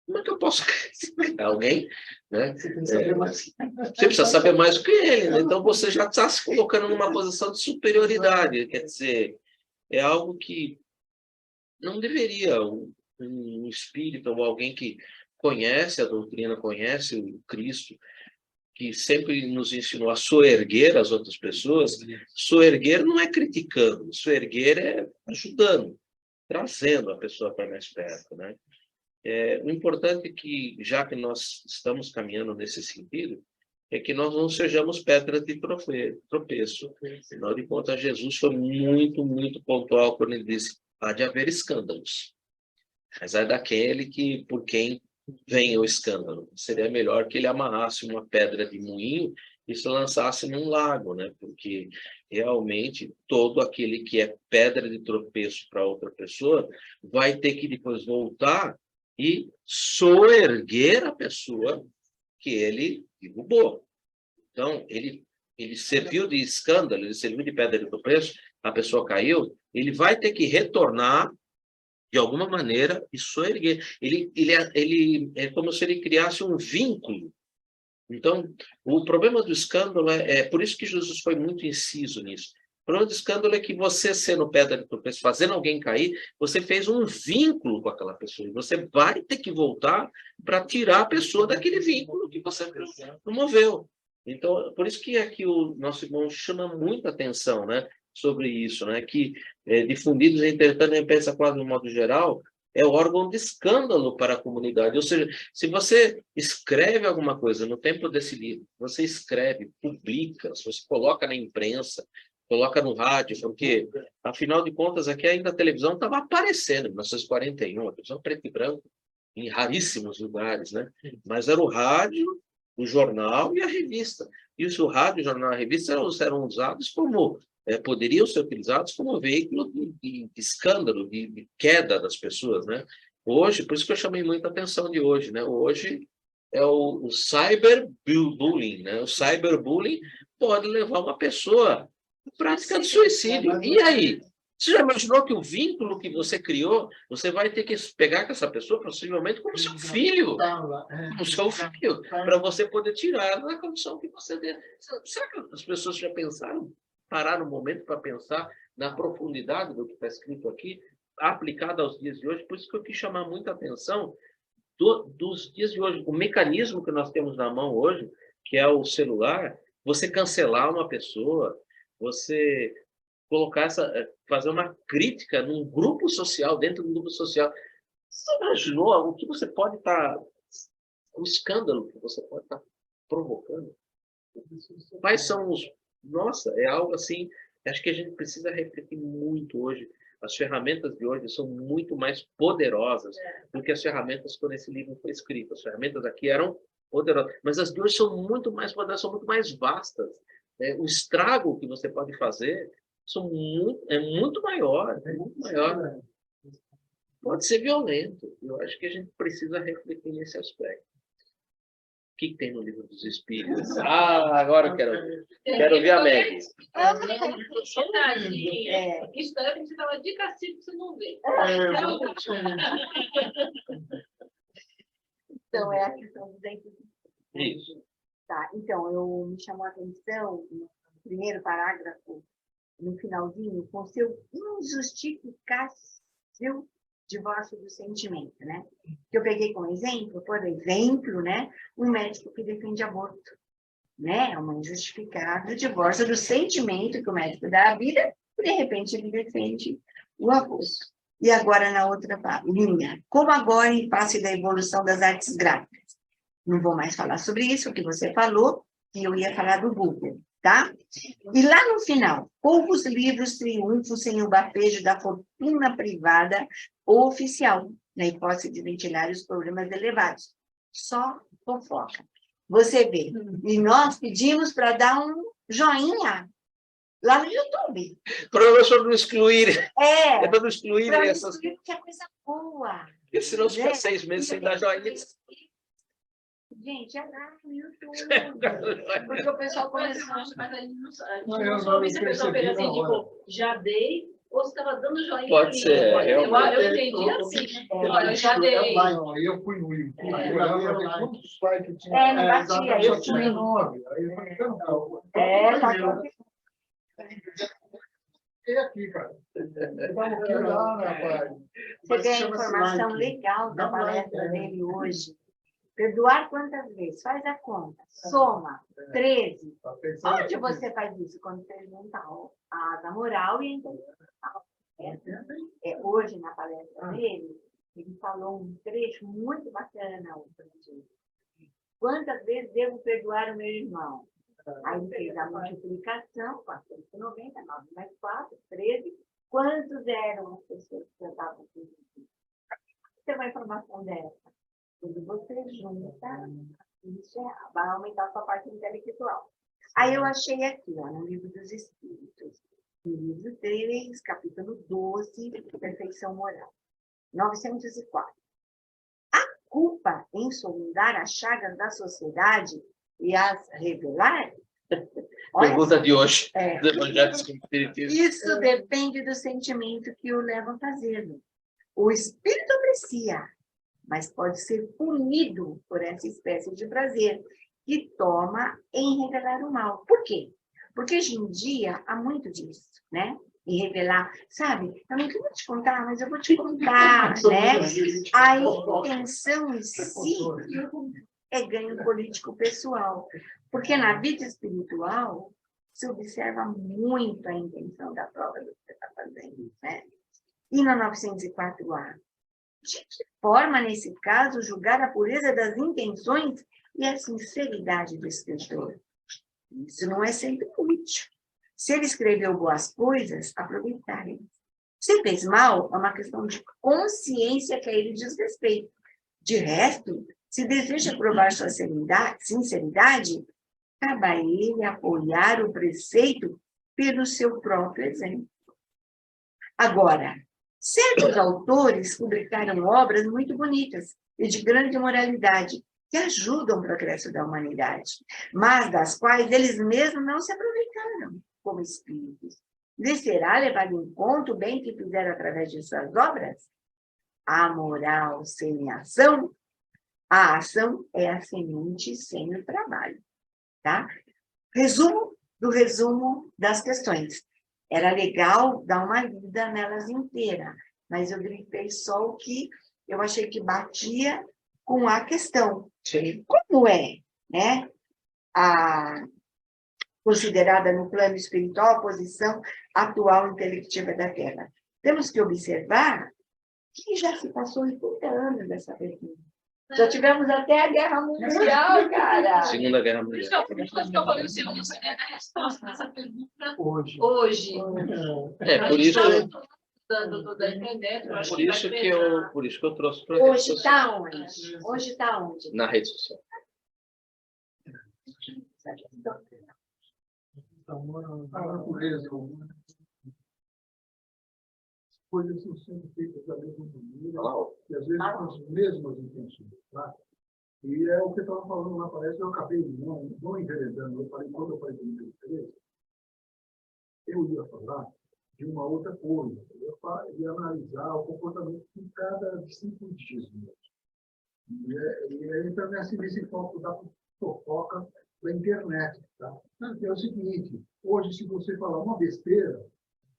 Como é que eu posso criticar alguém? Né? Você precisa saber mais do que ele, né? Então você já está se colocando numa posição de superioridade. Quer dizer, é algo que não deveria um espírito ou alguém que conhece a doutrina, conhece o Cristo, que sempre nos ensinou a soerguer as outras pessoas. Soerguer não é criticando, soerguer é ajudando, trazendo a pessoa para mais perto, né? O importante é que, já que nós estamos caminhando nesse sentido, é que nós não sejamos pedra de tropeço. Afinal de contas, Jesus foi muito, muito pontual quando ele disse: há de haver escândalos. Mas é daquele por quem vem o escândalo. Seria melhor que ele amarrasse uma pedra de moinho e se lançasse num lago, né? Porque realmente todo aquele que é pedra de tropeço para outra pessoa vai ter que depois voltar e soerguer a pessoa que ele derrubou. Então, ele serviu de escândalo, ele serviu de pedra de tropeço, a pessoa caiu, ele vai ter que retornar de alguma maneira e soerguer. Ele é como se ele criasse um vínculo. Então, o problema do escândalo é por isso que Jesus foi muito inciso nisso. O problema do escândalo é que você, sendo pedra de tropeço, fazendo alguém cair, você fez um vínculo com aquela pessoa. E você vai ter que voltar para tirar a pessoa daquele vínculo que você promoveu. Então, por isso que aqui o nosso irmão chama muita atenção, né, sobre isso, né, que difundidos, entretanto, a imprensa quase de um modo geral, é o órgão de escândalo para a comunidade. Ou seja, se você escreve alguma coisa no tempo desse livro, você escreve, publica, se você coloca na imprensa, coloca no rádio, porque, afinal de contas, aqui ainda a televisão estava aparecendo, em 1941, a televisão preto e branco, em raríssimos lugares, né? Mas era o rádio, o jornal e a revista. E o rádio, o jornal e a revista eram usados como poderiam ser utilizados como veículo de escândalo, de queda das pessoas, né? Hoje, por isso que eu chamei muita atenção de hoje, né? Hoje é o cyberbullying, né? O cyberbullying pode levar uma pessoa à prática de suicídio. E aí? Você já imaginou que o vínculo que você criou, você vai ter que pegar com essa pessoa, possivelmente, como seu filho, para você poder tirar ela da condição que você deu. Será que as pessoas já pensaram? Parar um momento para pensar na profundidade do que está escrito aqui, aplicado aos dias de hoje? Por isso que eu quis chamar muita atenção dos dias de hoje. O mecanismo que nós temos na mão hoje que é o celular, você cancelar uma pessoa, você colocar fazer uma crítica num grupo social, dentro do grupo social. Você imaginou o que você pode estar, o escândalo que você pode estar provocando? Quais são os... Nossa, é algo assim, acho que a gente precisa refletir muito hoje. As ferramentas de hoje são muito mais poderosas do que as ferramentas quando esse livro foi escrito. As ferramentas aqui eram poderosas, mas as de hoje são muito mais poderosas, são muito mais vastas. O estrago que você pode fazer é muito maior, é muito maior. Pode ser violento. Eu acho que a gente precisa refletir nesse aspecto. O que tem no livro dos Espíritos? Agora eu quero ver a Meg. Isso daí a gente estava de castigo que você não vê. Então, é a questão dos entes. Isso. Tá, então, me chamou a atenção, no primeiro parágrafo, no finalzinho, com seu injustificável divórcio do sentimento, né? Que eu peguei como exemplo, por exemplo, né? Um médico que defende aborto, né? É uma injustificável divórcio do sentimento que o médico dá à vida, e de repente ele defende o aborto. E agora na outra linha, como agora em face da evolução das artes gráficas? Não vou mais falar sobre isso, o que você falou, que eu ia falar do Google, tá? E lá no final, poucos livros triunfam sem o bafejo da fortuna privada ou oficial, na hipótese de ventilar os problemas elevados. Só fofoca. Você vê, e nós pedimos para dar um joinha lá no YouTube. Para não excluir. É para não excluir para essas... excluir, porque é coisa boa. Porque senão fica 6 meses sem dar joinha. Gente, é lá no YouTube. Porque o pessoal começou... Mas a gente não sabe se a pessoa fez assim, tipo, já dei, ou se estava dando joinha. Pode ser. Eu entendi assim. Eu já dei. Eu fui no YouTube. Quantos likes tinha? Não batia. Eu tinha 9. Aí eu falei, não. Fiquei aqui, cara. Você vê a informação legal da palestra dele hoje. Perdoar quantas vezes? Faz a conta. Soma. 13. Onde você faz isso? Quando você junta a da moral e a intencional. Hoje, na palestra dele, ele falou um trecho muito bacana. Quantas vezes devo perdoar o meu irmão? Aí ele fez a multiplicação, 490, 9 mais 4, 13. Quantos eram as pessoas que cantavam com isso? Tem uma informação dessa. Quando você junta, isso vai aumentar a sua parte intelectual. Aí eu achei aqui, no Livro dos Espíritos, no livro 3, capítulo 12, Perfeição Moral, 904. A culpa em sondar as chagas da sociedade e as revelar? Pergunta de hoje. Isso depende do sentimento que o leva a fazê-lo. O espírito aprecia, mas pode ser punido por essa espécie de prazer que toma em revelar o mal. Por quê? Porque hoje em dia há muito disso, né? Em revelar, sabe? Eu não quero te contar, mas eu vou te contar, né? A intenção em si é ganho político pessoal. Porque na vida espiritual se observa muito a intenção da prova do que você está fazendo, né? E na 904A, de que forma, nesse caso, julgar a pureza das intenções e a sinceridade do escritor? Isso não é sempre útil. Se ele escreveu boas coisas, aproveitarem. Se fez mal, é uma questão de consciência que a ele diz respeito. De resto, se deseja provar sua sinceridade, cabe a ele apoiar o preceito pelo seu próprio exemplo. Agora, certos autores publicaram obras muito bonitas e de grande moralidade, que ajudam o progresso da humanidade, mas das quais eles mesmos não se aproveitaram como espíritos. Lhe será levado em conta o bem que fizeram através de suas obras? A moral sem ação, a ação é a semente sem o trabalho. Tá? Resumo do resumo das questões. Era legal dar uma lida nelas inteira, mas eu grifei só o que eu achei que batia com a questão. Sim. Como é, né? considerada no plano espiritual a posição atual intelectiva da Terra. Temos que observar que já se passou 80 anos dessa pergunta. Já tivemos até a Guerra Mundial, cara. Segunda Guerra Mundial. Por isso que eu falei assim, eu não sei a resposta dessa pergunta Hoje. hoje. Por isso, Da internet, eu acho por que vai isso que pesar. por isso que eu trouxe para Hoje está onde? Hoje está onde? na rede social. A natureza humana, as coisas estão sendo feitas da mesma maneira, e às vezes com as mesmas intenções. Tá? E é o que eu estava falando lá, parece que eu acabei não enveredando. Quando eu falei com o interesse, eu ia falar de uma outra coisa. Eu ia analisar o comportamento de cada disciplinismo. E aí entra nesse foco da fofoca da internet. Tá? É o seguinte, hoje, se você falar uma besteira,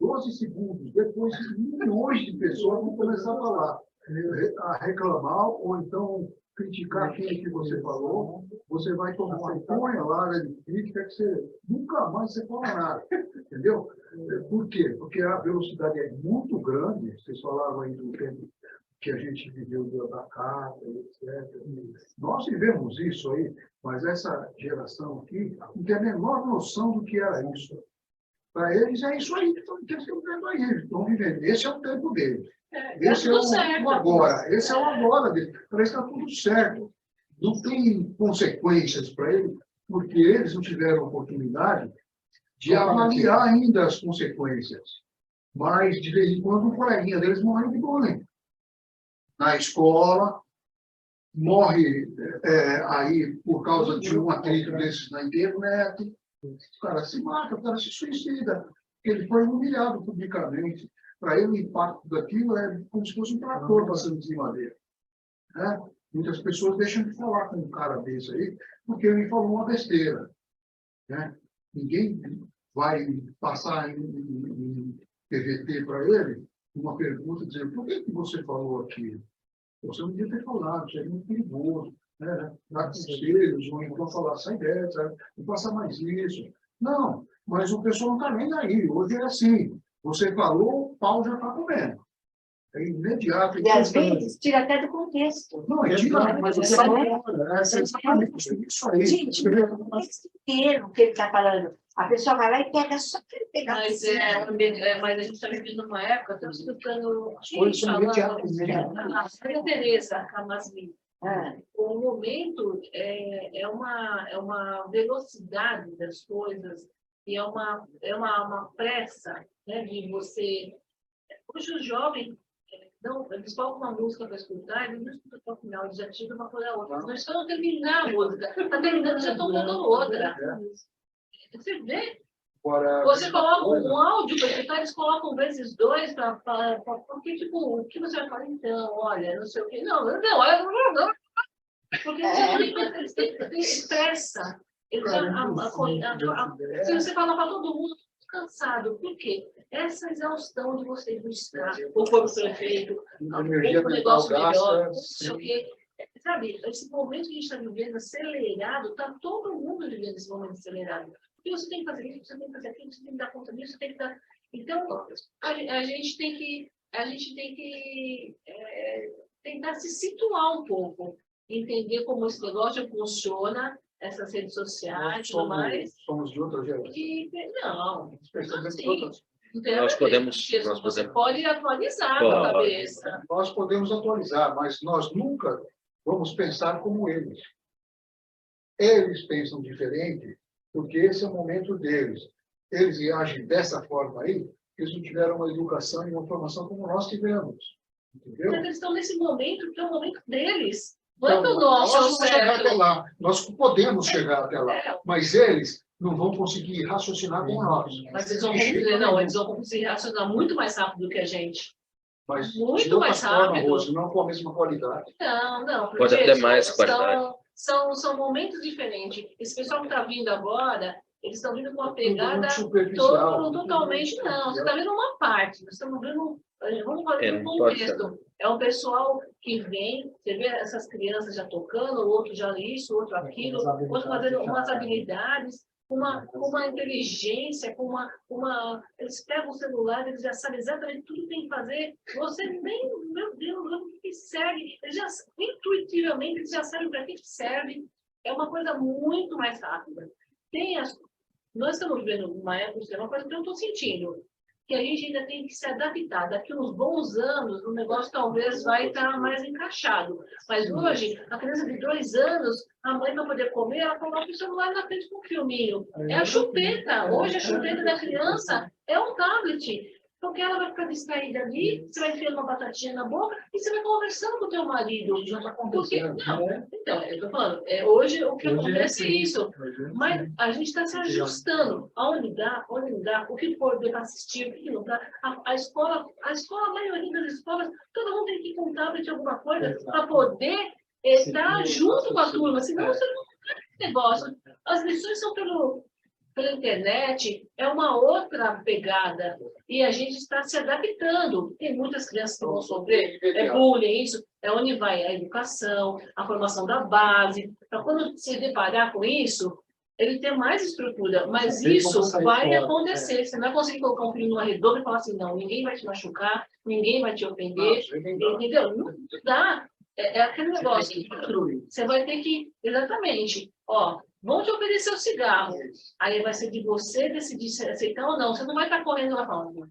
12 segundos depois, milhões de pessoas vão começar a falar, a reclamar, ou então criticar aquilo que você falou. Você vai tomar uma tonelada de crítica que você nunca mais você fala nada. Entendeu? Por quê? Porque a velocidade é muito grande. Vocês falaram aí do tempo que a gente viveu da carta, etc. Nós vivemos isso aí, mas essa geração aqui não tem a menor noção do que era isso. Para eles é isso aí que eles estão vivendo aí. Eles estão vivendo. Esse é o tempo deles. Esse é o agora. Esse é o agora deles. Parece que está tudo certo. Não tem consequências para eles, porque eles não tiveram oportunidade de avaliar ainda as consequências. Mas, de vez em quando, um coleguinha deles morre de bullying. Na escola, morre aí por causa de um atrito desses na internet. O cara se mata, o cara se suicida. Ele foi humilhado publicamente. Para ele, o impacto daquilo é como se fosse um trator passando em cima dele. Né? Muitas pessoas deixam de falar com um cara desse aí, porque ele falou uma besteira. Né? Ninguém vai passar em PVT para ele uma pergunta dizendo: por que você falou aquilo? Você não devia ter falado, isso é muito perigoso. Né? Dar conselhos, ou então falar, sai dessa, não faça mais isso. Não, mas o pessoal não está nem aí. Hoje é assim. Você falou, o pau já está comendo. É imediato. E às vezes tira até do contexto. Não, é tira, mas você falou, exatamente isso aí. Gente, o contexto inteiro que ele está falando. A pessoa vai lá e pega só para ele pegar. Mas, mas a gente está vivendo numa época, estamos escutando. As coisas são imediatas. A Teresa Camasmi. O momento é uma velocidade das coisas e é uma pressa, né, de você. Hoje os jovens eles colocam uma música para escutar e não escutam até o final, eles já tiram uma coisa a outra. Nós estamos terminar a música, está terminando, já estão colocando outra. Você vê? Você coloca um áudio para escutar, eles colocam vezes 2 porque, tipo, o que você vai falar? Então, olha, não sei o quê. Não. Porque eles têm pressa. Se você falar para todo mundo, cansado. Por quê? Essa exaustão de vocês não estar, o corpo perfeito, o negócio melhor, não sei o quê. Sabe, esse momento que a gente está vivendo acelerado, está todo mundo vivendo esse momento acelerado. Porque você tem que fazer isso, você tem que fazer aquilo, você tem que dar conta disso, você tem que dar... Então, a gente tem que tentar se situar um pouco, entender como esse negócio funciona, essas redes sociais e tudo mais. Somos de outra geração. Não, Nós podemos... Você pode atualizar a cabeça. Nós podemos atualizar, mas nós nunca vamos pensar como eles. Eles pensam diferente, porque esse é o momento deles. Eles agem dessa forma aí, porque eles não tiveram uma educação e uma formação como nós tivemos. Entendeu? Mas eles estão nesse momento, que é o momento deles. Quando então, nós vamos chegar até lá. Nós podemos chegar até lá. Mas eles não vão conseguir raciocinar como nós. Mas eles vão conseguir raciocinar muito mais rápido do que a gente. Mas muito mais rápido. Rose, não com a mesma qualidade. Não. Pode ter mais qualidade. São momentos diferentes. Esse pessoal que está vindo agora, Eles estão vindo com uma pegada superficial. totalmente... Não, você está vendo uma parte. Nós estamos vendo... Vamos fazer um não pode ser. contexto. É um pessoal que vem, você vê essas crianças já tocando, o outro já isso, o outro aquilo, o outro fazendo umas habilidades, uma inteligência, eles pegam o celular, eles já sabem exatamente tudo que tem que fazer. Você nem, meu Deus, o que serve. Eles já, intuitivamente, eles já sabem para que serve. É uma coisa muito mais rápida. Nós estamos vivendo uma época, é uma coisa que eu estou sentindo, que a gente ainda tem que se adaptar. Daqui uns bons anos, o negócio talvez vai estar mais encaixado. Mas hoje, a criança de 2 anos, a mãe, para poder comer, ela coloca o celular na frente com um filminho. É a chupeta. Hoje, a chupeta da criança é um tablet. Porque ela vai ficar distraída ali, você vai enfiando uma batatinha na boca e você vai conversando com o teu marido. Porque, não, então, eu estou falando, hoje o que acontece é isso. Mas a gente está se ajustando. Aonde dá, o que for para assistir, o que não dá. A escola, a maioria das escolas, todo mundo tem que ir com um tablet alguma coisa para poder estar junto com a turma. Senão você não tem esse negócio. As lições são pela internet, é uma outra pegada. E a gente está se adaptando. Tem muitas crianças que vão sofrer, bullying, isso. É onde vai a educação, a formação da base. Para quando se deparar com isso, ele ter mais estrutura. Mas isso vai acontecer. Você não vai conseguir colocar um filho redondo e falar assim, não, ninguém vai te machucar, ninguém vai te ofender. Entendeu? Não dá. É aquele negócio. Você vai ter que... Exatamente. Ó, vão te oferecer o cigarro. Aí vai ser de você decidir se aceitar ou não. Você não vai estar correndo lá falando.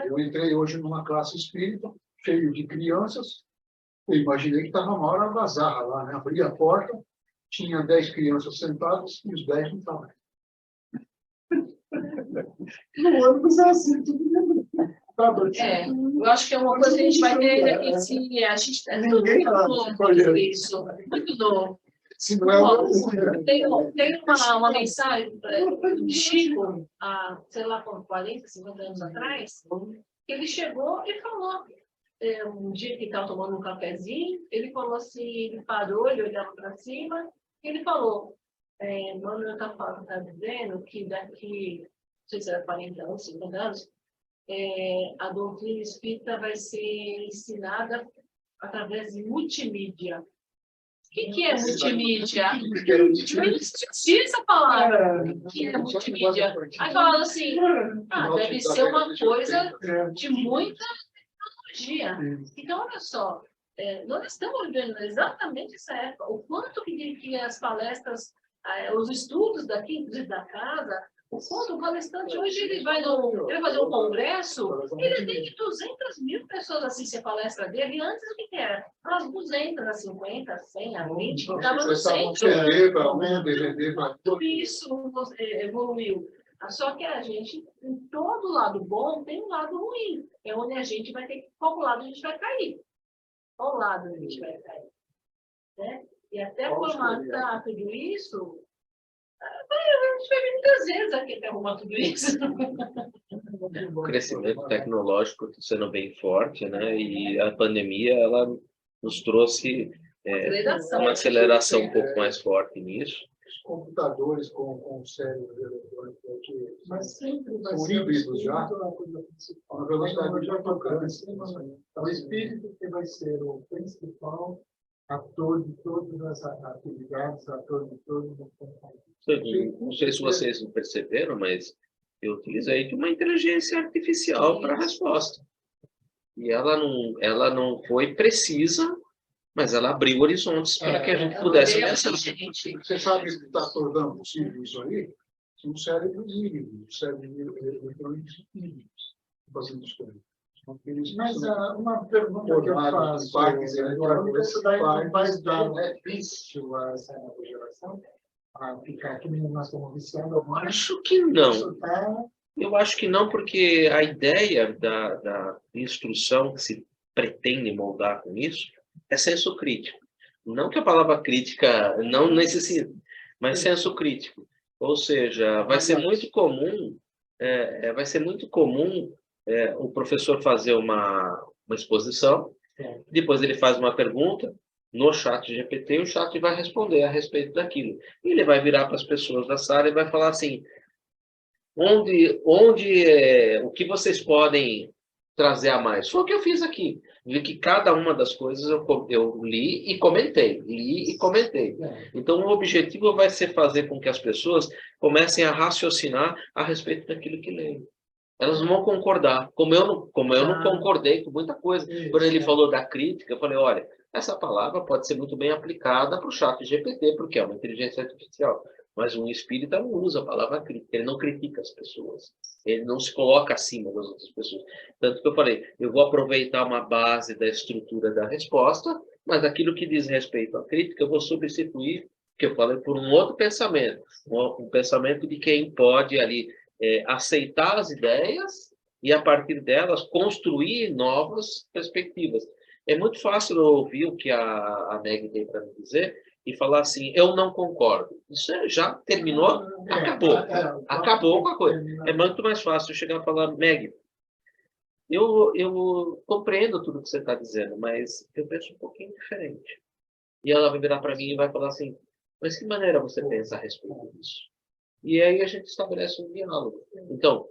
Eu entrei hoje numa classe espírita, cheio de crianças. Eu imaginei que estava uma hora algazarra lá, né? Abri a porta, tinha 10 crianças sentadas e os 10 não estavam. No ônibus é assim, tudo bem. Eu acho que é uma coisa que a gente vai ter que se... A gente está muito novo isso. Muito novo. Tem uma mensagem do Chico, há, sei lá, 40, 50 anos atrás, que ele chegou e falou, um dia que estava tomando um cafezinho, ele falou assim, ele parou, ele olhava para cima, e ele falou, mano, eu está dizendo que daqui, não sei se era 40 anos, 50 anos, a doutrina espírita vai ser ensinada através de multimídia. O que é multimídia? Eu não esqueci essa palavra. O que é multimídia? Aí falaram assim, deve ser uma coisa de muita tecnologia. Então, olha só, nós estamos vivendo exatamente essa época. O quanto que as palestras, os estudos daqui, inclusive da casa, o quanto o palestrante hoje ele vai fazer um congresso, ele tem de 200 mil pessoas assistir a palestra dele, e antes o que era? As 200, as 50, 100, a 20, que estavam no centro. Tudo isso evoluiu. Só que a gente, em todo lado bom, tem um lado ruim. É onde a gente vai ter que... Qual lado a gente vai cair? Qual lado a gente vai cair? Né? E até formatar tudo isso... A gente vai ver muitas vezes aqui para arrumar tudo isso. O crescimento tecnológico está sendo bem forte, né? E a pandemia ela nos trouxe uma aceleração um pouco mais forte nisso. Os computadores com cérebro eletrônico, mas sempre são híbridos já, a velocidade já tocando. O espírito que vai ser o principal ator de todas as atividades, ator de todos os componentes. Não sei se vocês perceberam, mas eu utilizei de uma inteligência artificial para a resposta. E ela não foi precisa, mas ela abriu horizontes para que a gente pudesse pensar. Você sabe que está tornando possível isso aí? Um cérebro híbrido, cérebro eletrônico híbrido, fazendo isso. Mas uma pergunta que eu faço, isso daí não vai dar vício a essa nova geração? A ficar que nós estamos viciando? Acho que não. Eu acho que não, porque a ideia da instrução que se pretende moldar com isso é senso crítico. Não que a palavra crítica não necessite, mas senso crítico. Ou seja, vai ser muito comum, o professor fazer uma exposição, depois ele faz uma pergunta, no chat GPT, o chat vai responder a respeito daquilo. E ele vai virar para as pessoas da sala e vai falar assim, o que vocês podem trazer a mais? Foi o que eu fiz aqui. Vi que cada uma das coisas eu li e comentei. Então, o objetivo vai ser fazer com que as pessoas comecem a raciocinar a respeito daquilo que leem. Elas não vão concordar. Como eu não concordei com muita coisa. Quando ele falou da crítica, eu falei, olha, essa palavra pode ser muito bem aplicada para o chat GPT, porque é uma inteligência artificial. Mas um espírita não usa a palavra crítica, ele não critica as pessoas. Ele não se coloca acima das outras pessoas. Tanto que eu falei, eu vou aproveitar uma base da estrutura da resposta, mas aquilo que diz respeito à crítica, eu vou substituir, que eu falei, por um outro pensamento. Um pensamento de quem pode ali aceitar as ideias e, a partir delas, construir novas perspectivas. É muito fácil eu ouvir o que a Meg tem para me dizer e falar assim, eu não concordo. Isso já terminou, acabou com a coisa. É muito mais fácil eu chegar e falar, Meg, eu compreendo tudo que você está dizendo, mas eu penso um pouquinho diferente. E ela vai virar para mim e vai falar assim, mas que maneira você pensa a respeito disso? E aí a gente estabelece um diálogo. Então,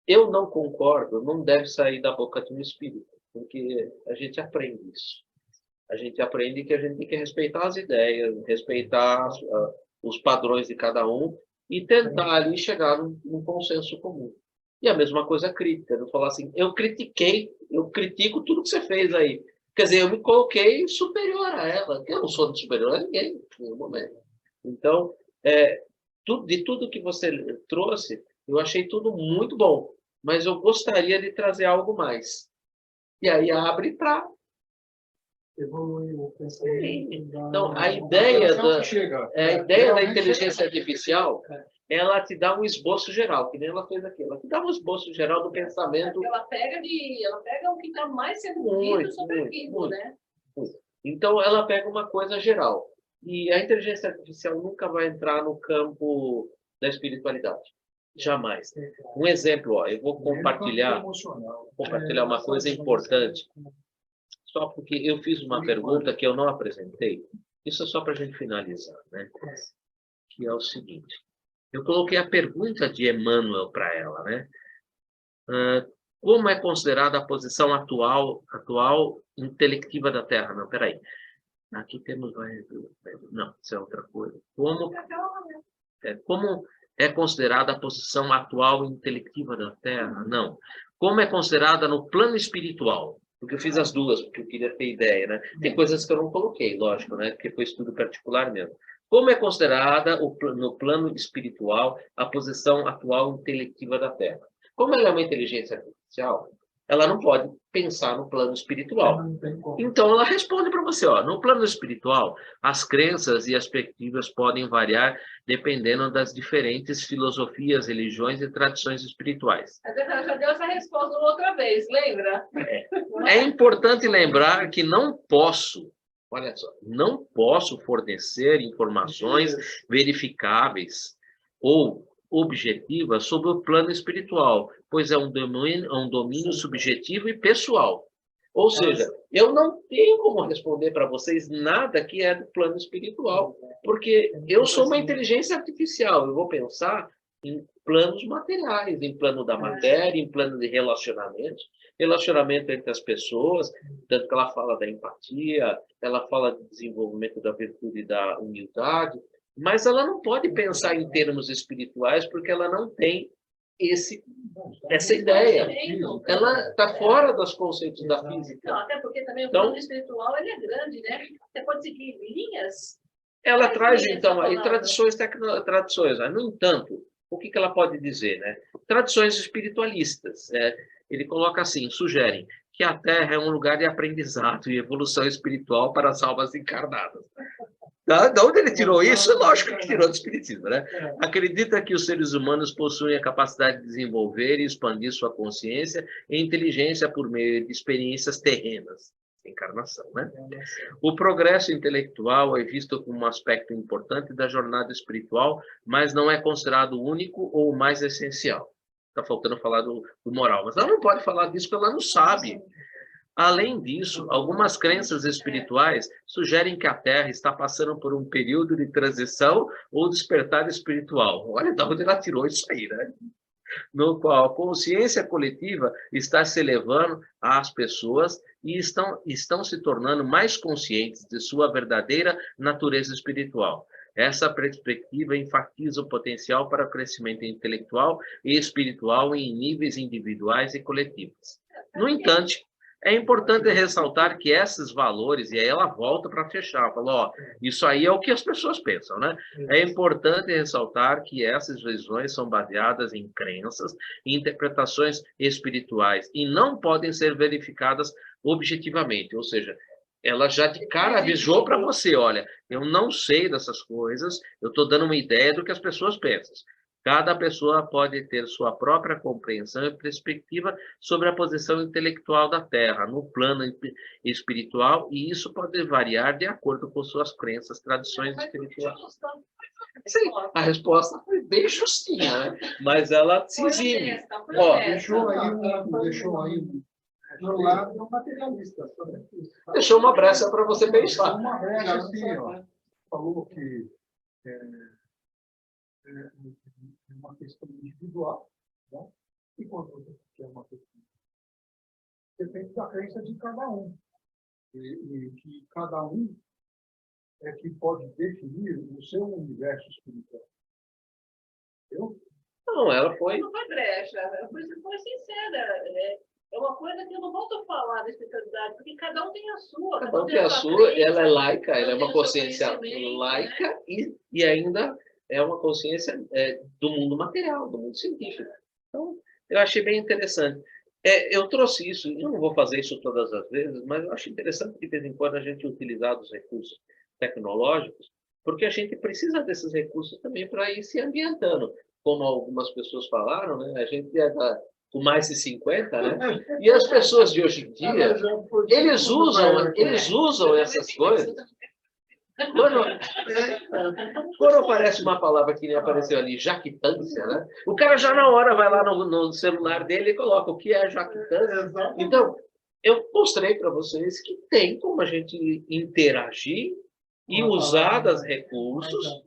eu não concordo, não deve sair da boca de um espírito, porque a gente aprende isso. A gente aprende que a gente tem que respeitar as ideias, respeitar os padrões de cada um e tentar ali chegar num consenso comum. E a mesma coisa a crítica, não falar assim, eu critico tudo que você fez aí. Quer dizer, eu me coloquei superior a ela, que eu não sou superior a ninguém em nenhum momento. Então, de tudo que você trouxe, eu achei tudo muito bom, mas eu gostaria de trazer algo mais. E aí abre para... Então, a ideia da inteligência artificial, ela te dá um esboço geral, que nem ela fez aqui. Ela te dá um esboço geral do pensamento. Ela pega o que está mais sendo dito sobre aquilo, né? Então, ela pega uma coisa geral. E a inteligência artificial nunca vai entrar no campo da espiritualidade. Jamais. Um exemplo, eu vou compartilhar uma coisa importante. Só porque eu fiz uma pergunta que eu não apresentei. Isso é só para a gente finalizar, né? Que é o seguinte. Eu coloquei a pergunta de Emmanuel para ela, né? Como é considerada a posição atual intelectiva da Terra? Não, peraí. Aqui temos... Não, isso é outra coisa. Como é considerada a posição atual intelectiva da Terra? Não. Como é considerada no plano espiritual? Porque eu fiz as duas, porque eu queria ter ideia, né? Tem coisas que eu não coloquei, lógico, né? Porque foi estudo particular mesmo. Como é considerada no plano espiritual a posição atual intelectiva da Terra? Como ela é uma inteligência artificial, ela não pode pensar no plano espiritual. Então, ela responde para você, no plano espiritual, as crenças e as perspectivas podem variar dependendo das diferentes filosofias, religiões e tradições espirituais. Ela já deu essa resposta outra vez, lembra? É importante lembrar que não posso fornecer informações verificáveis ou objetivas sobre o plano espiritual, pois é um domínio subjetivo e pessoal. Ou seja, eu não tenho como responder para vocês nada que é do plano espiritual, porque eu sou uma inteligência artificial, eu vou pensar em planos materiais, em plano da matéria, em plano de relacionamento entre as pessoas, tanto que ela fala da empatia, ela fala do desenvolvimento da virtude e da humildade, mas ela não pode pensar em termos espirituais porque ela não tem essa ideia. Ela está fora dos conceitos da física. Não, até porque também o plano espiritual ele é grande, né? Você pode seguir linhas. Ela traz, então, aí tradições. No entanto, o que ela pode dizer, né? Tradições espiritualistas. Ele coloca assim, sugerem que a Terra é um lugar de aprendizado e evolução espiritual para as almas encarnadas. De onde ele tirou isso? Lógico que tirou do Espiritismo, né? Acredita que os seres humanos possuem a capacidade de desenvolver e expandir sua consciência e inteligência por meio de experiências terrenas. Encarnação, né? O progresso intelectual é visto como um aspecto importante da jornada espiritual, mas não é considerado o único ou o mais essencial. Está faltando falar do moral, mas ela não pode falar disso porque ela não sabe. Além disso, algumas crenças espirituais sugerem que a Terra está passando por um período de transição ou despertar espiritual. Olha de onde ela tirou isso aí, né? No qual a consciência coletiva está se elevando às pessoas e estão se tornando mais conscientes de sua verdadeira natureza espiritual. Essa perspectiva enfatiza o potencial para o crescimento intelectual e espiritual em níveis individuais e coletivos. No entanto, é importante ressaltar que esses valores, e aí ela volta para fechar, falou, ó, isso aí é o que as pessoas pensam, né? É importante ressaltar que essas visões são baseadas em crenças e interpretações espirituais e não podem ser verificadas objetivamente, ou seja, ela já de cara avisou para você, olha, eu não sei dessas coisas, eu estou dando uma ideia do que as pessoas pensam. Cada pessoa pode ter sua própria compreensão e perspectiva sobre a posição intelectual da Terra, no plano espiritual, e isso pode variar de acordo com suas crenças, tradições espirituais. Sim, a resposta foi bem justinha, né? Mas ela se exime. Ó, Deixou aí do lado um materialista. deixou uma brecha para você pensar. Uma brecha assim, ó. Falou que é uma questão individual, né? Enquanto que é uma questão depende da crença de cada um. E que cada um é que pode definir o seu universo espiritual. Entendeu? Não, ela foi... Não foi brecha, ela foi sincera. É uma coisa que eu não volto a falar da espiritualidade, porque cada um tem a sua. Cada um tem a sua, ela é laica, ela é uma consciência laica, né? e ainda é uma consciência do mundo material, do mundo científico. Então, eu achei bem interessante. Eu trouxe isso, eu não vou fazer isso todas as vezes, mas eu acho interessante de vez em quando a gente utilizar os recursos tecnológicos, porque a gente precisa desses recursos também para ir se ambientando. Como algumas pessoas falaram, né? A gente com mais de 50, né? E as pessoas de hoje em dia, eles usam essas coisas. Quando aparece uma palavra que nem apareceu ali, jactância, né? O cara já na hora vai lá no celular dele e coloca o que é jactância. Então, eu mostrei para vocês que tem como a gente interagir e usar dos recursos,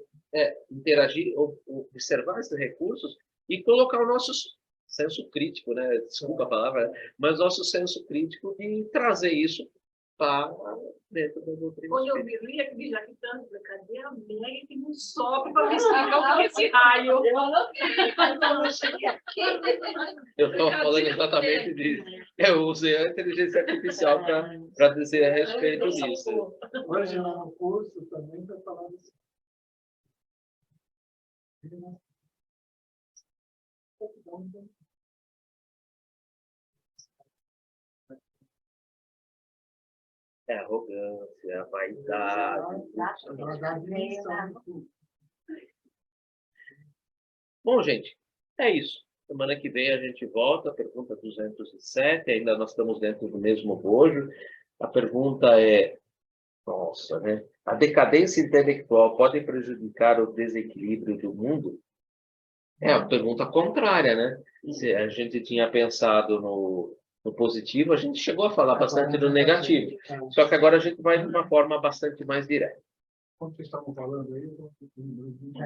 interagir, observar esses recursos e colocar o nosso senso crítico, né? Desculpa a palavra, mas nosso senso crítico de trazer isso para dentro da doutrina. Quando eu vi aquele jactando, cadê a Meg que não sobe para me explicar o que é esse raio? Eu estava falando exatamente disso. Eu usei a inteligência artificial para dizer a respeito disso. Hoje no curso também está falando assim. É arrogância, vaidade. Bom, gente, é isso. Semana que vem a gente volta, pergunta 207, ainda nós estamos dentro do mesmo bojo. A pergunta é, nossa, né? A decadência intelectual pode prejudicar o desequilíbrio do mundo? É a pergunta contrária, né? Se a gente tinha pensado no positivo, a gente chegou a falar bastante do negativo. Só que agora a gente vai de uma forma bastante mais direta. Quando vocês estavam falando aí,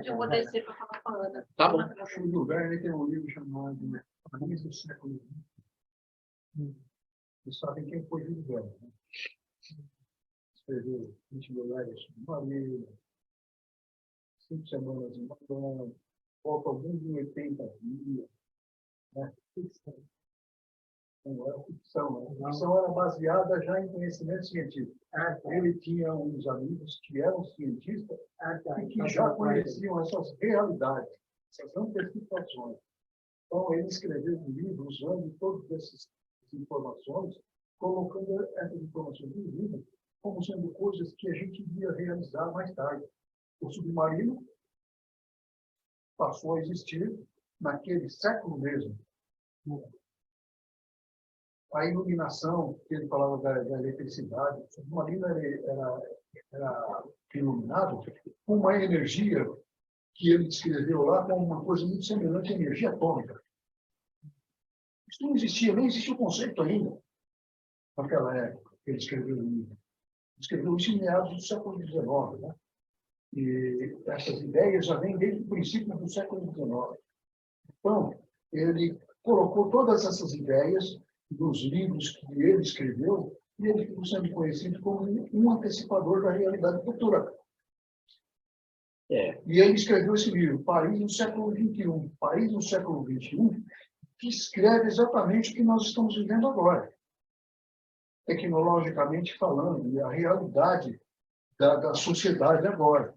Eu vou descer para falar com a Ana. Tá bom. o Júlio Verne tem um livro chamado Paris do século XX. Vocês sabem quem foi Júlio Verne, né? Escreveu 20 mil léguas submarinas, 5 semanas em Madonna, volta ao mundo em 80 dias, né? Ficção. Não era ficção, né? A ficção era baseada já em conhecimento científico. Ele tinha uns amigos que eram cientistas e que já conheciam essas realidades, essas antecipações. Então, ele escreveu um livro usando todas essas informações, colocando essas informações no livro como sendo coisas que a gente iria realizar mais tarde. O submarino passou a existir naquele século mesmo. A iluminação, que ele falava da eletricidade, o submarino era iluminado com uma energia que ele descreveu lá como uma coisa muito semelhante à energia atômica. Isso não existia, nem existia o conceito ainda. naquela época, que ele escreveu o livro. Escreveu isso em meados do século XIX, né? E essas ideias já vêm desde o princípio do século XIX. Então, ele colocou todas essas ideias dos livros que ele escreveu e ele ficou sendo conhecido como um antecipador da realidade futura. E ele escreveu esse livro, Paris no século XXI. Paris no século XXI, que escreve exatamente o que nós estamos vivendo agora. Tecnologicamente falando, e a realidade da sociedade agora.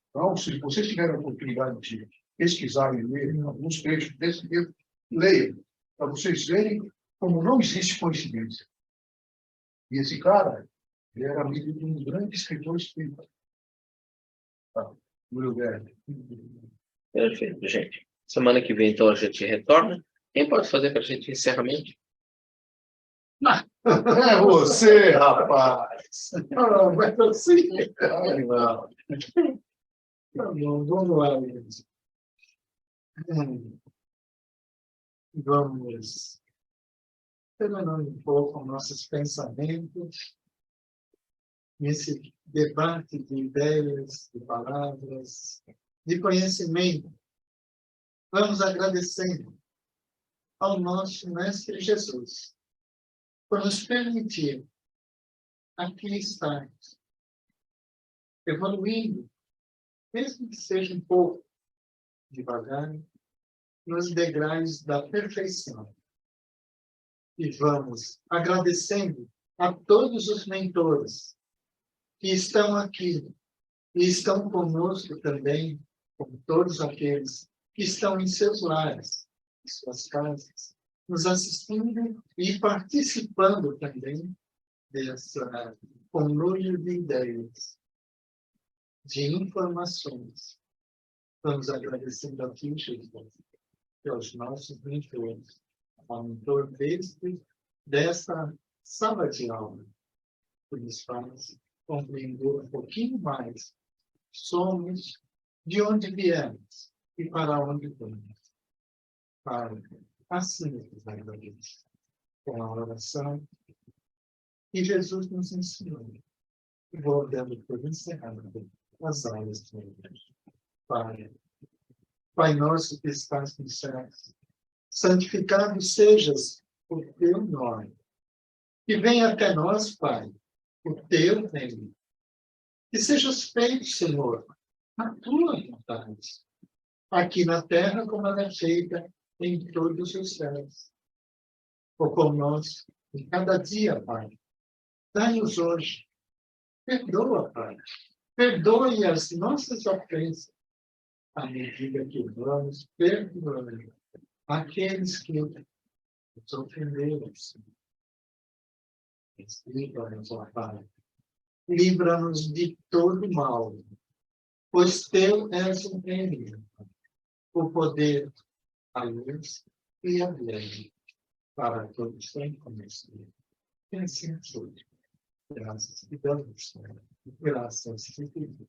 Então, se vocês tiverem a oportunidade de pesquisar e ler alguns trechos desse livro, leiam, para vocês verem como não existe coincidência. E esse cara, ele era amigo de um grande escritor espírita. Júlio Verne. Perfeito, gente. Semana que vem, então, a gente retorna. Quem pode fazer para a gente encerramento? É você, rapaz! Ah, mas assim... Ai, não. Tá bom, vamos lá, gente. Vamos terminando um pouco nossos pensamentos nesse debate de ideias, de palavras, de conhecimento. Vamos agradecendo ao nosso Mestre Jesus por nos permitir aqui estarmos, evoluindo, mesmo que seja um pouco devagar, nos degraus da perfeição. E vamos agradecendo a todos os mentores que estão aqui e estão conosco também, como todos aqueles que estão em seus lares, em suas casas, nos assistindo e participando também dessa conluio de ideias, de informações. Vamos agradecendo a Ti, Jesus, e aos nossos mentores, ao mentor desta sala de aula, que nos faz compreender um pouquinho mais. Somos de onde viemos e para onde vamos. Para assim nos agradecer com a oração que Jesus nos ensinou. E vou dando por encerrado as aulas de hoje. Pai nosso que estás nos céus, santificado sejas o teu nome. Que venha até nós, Pai, o teu reino. Que sejas feito, Senhor, a tua vontade, aqui na terra como ela é feita em todos os céus. O pão nosso, em cada dia, Pai, dai-nos hoje. Perdoa, Pai. Perdoe as nossas ofensas, à medida que vamos perdoando aqueles que nos ofenderam, Senhor. Livra-nos, ó Pai. Livra-nos de todo mal, pois teu és o reino, o poder, a luz e a glória, para todos sempre. E assim seja. Graças te damos, Senhor. Graças te damos.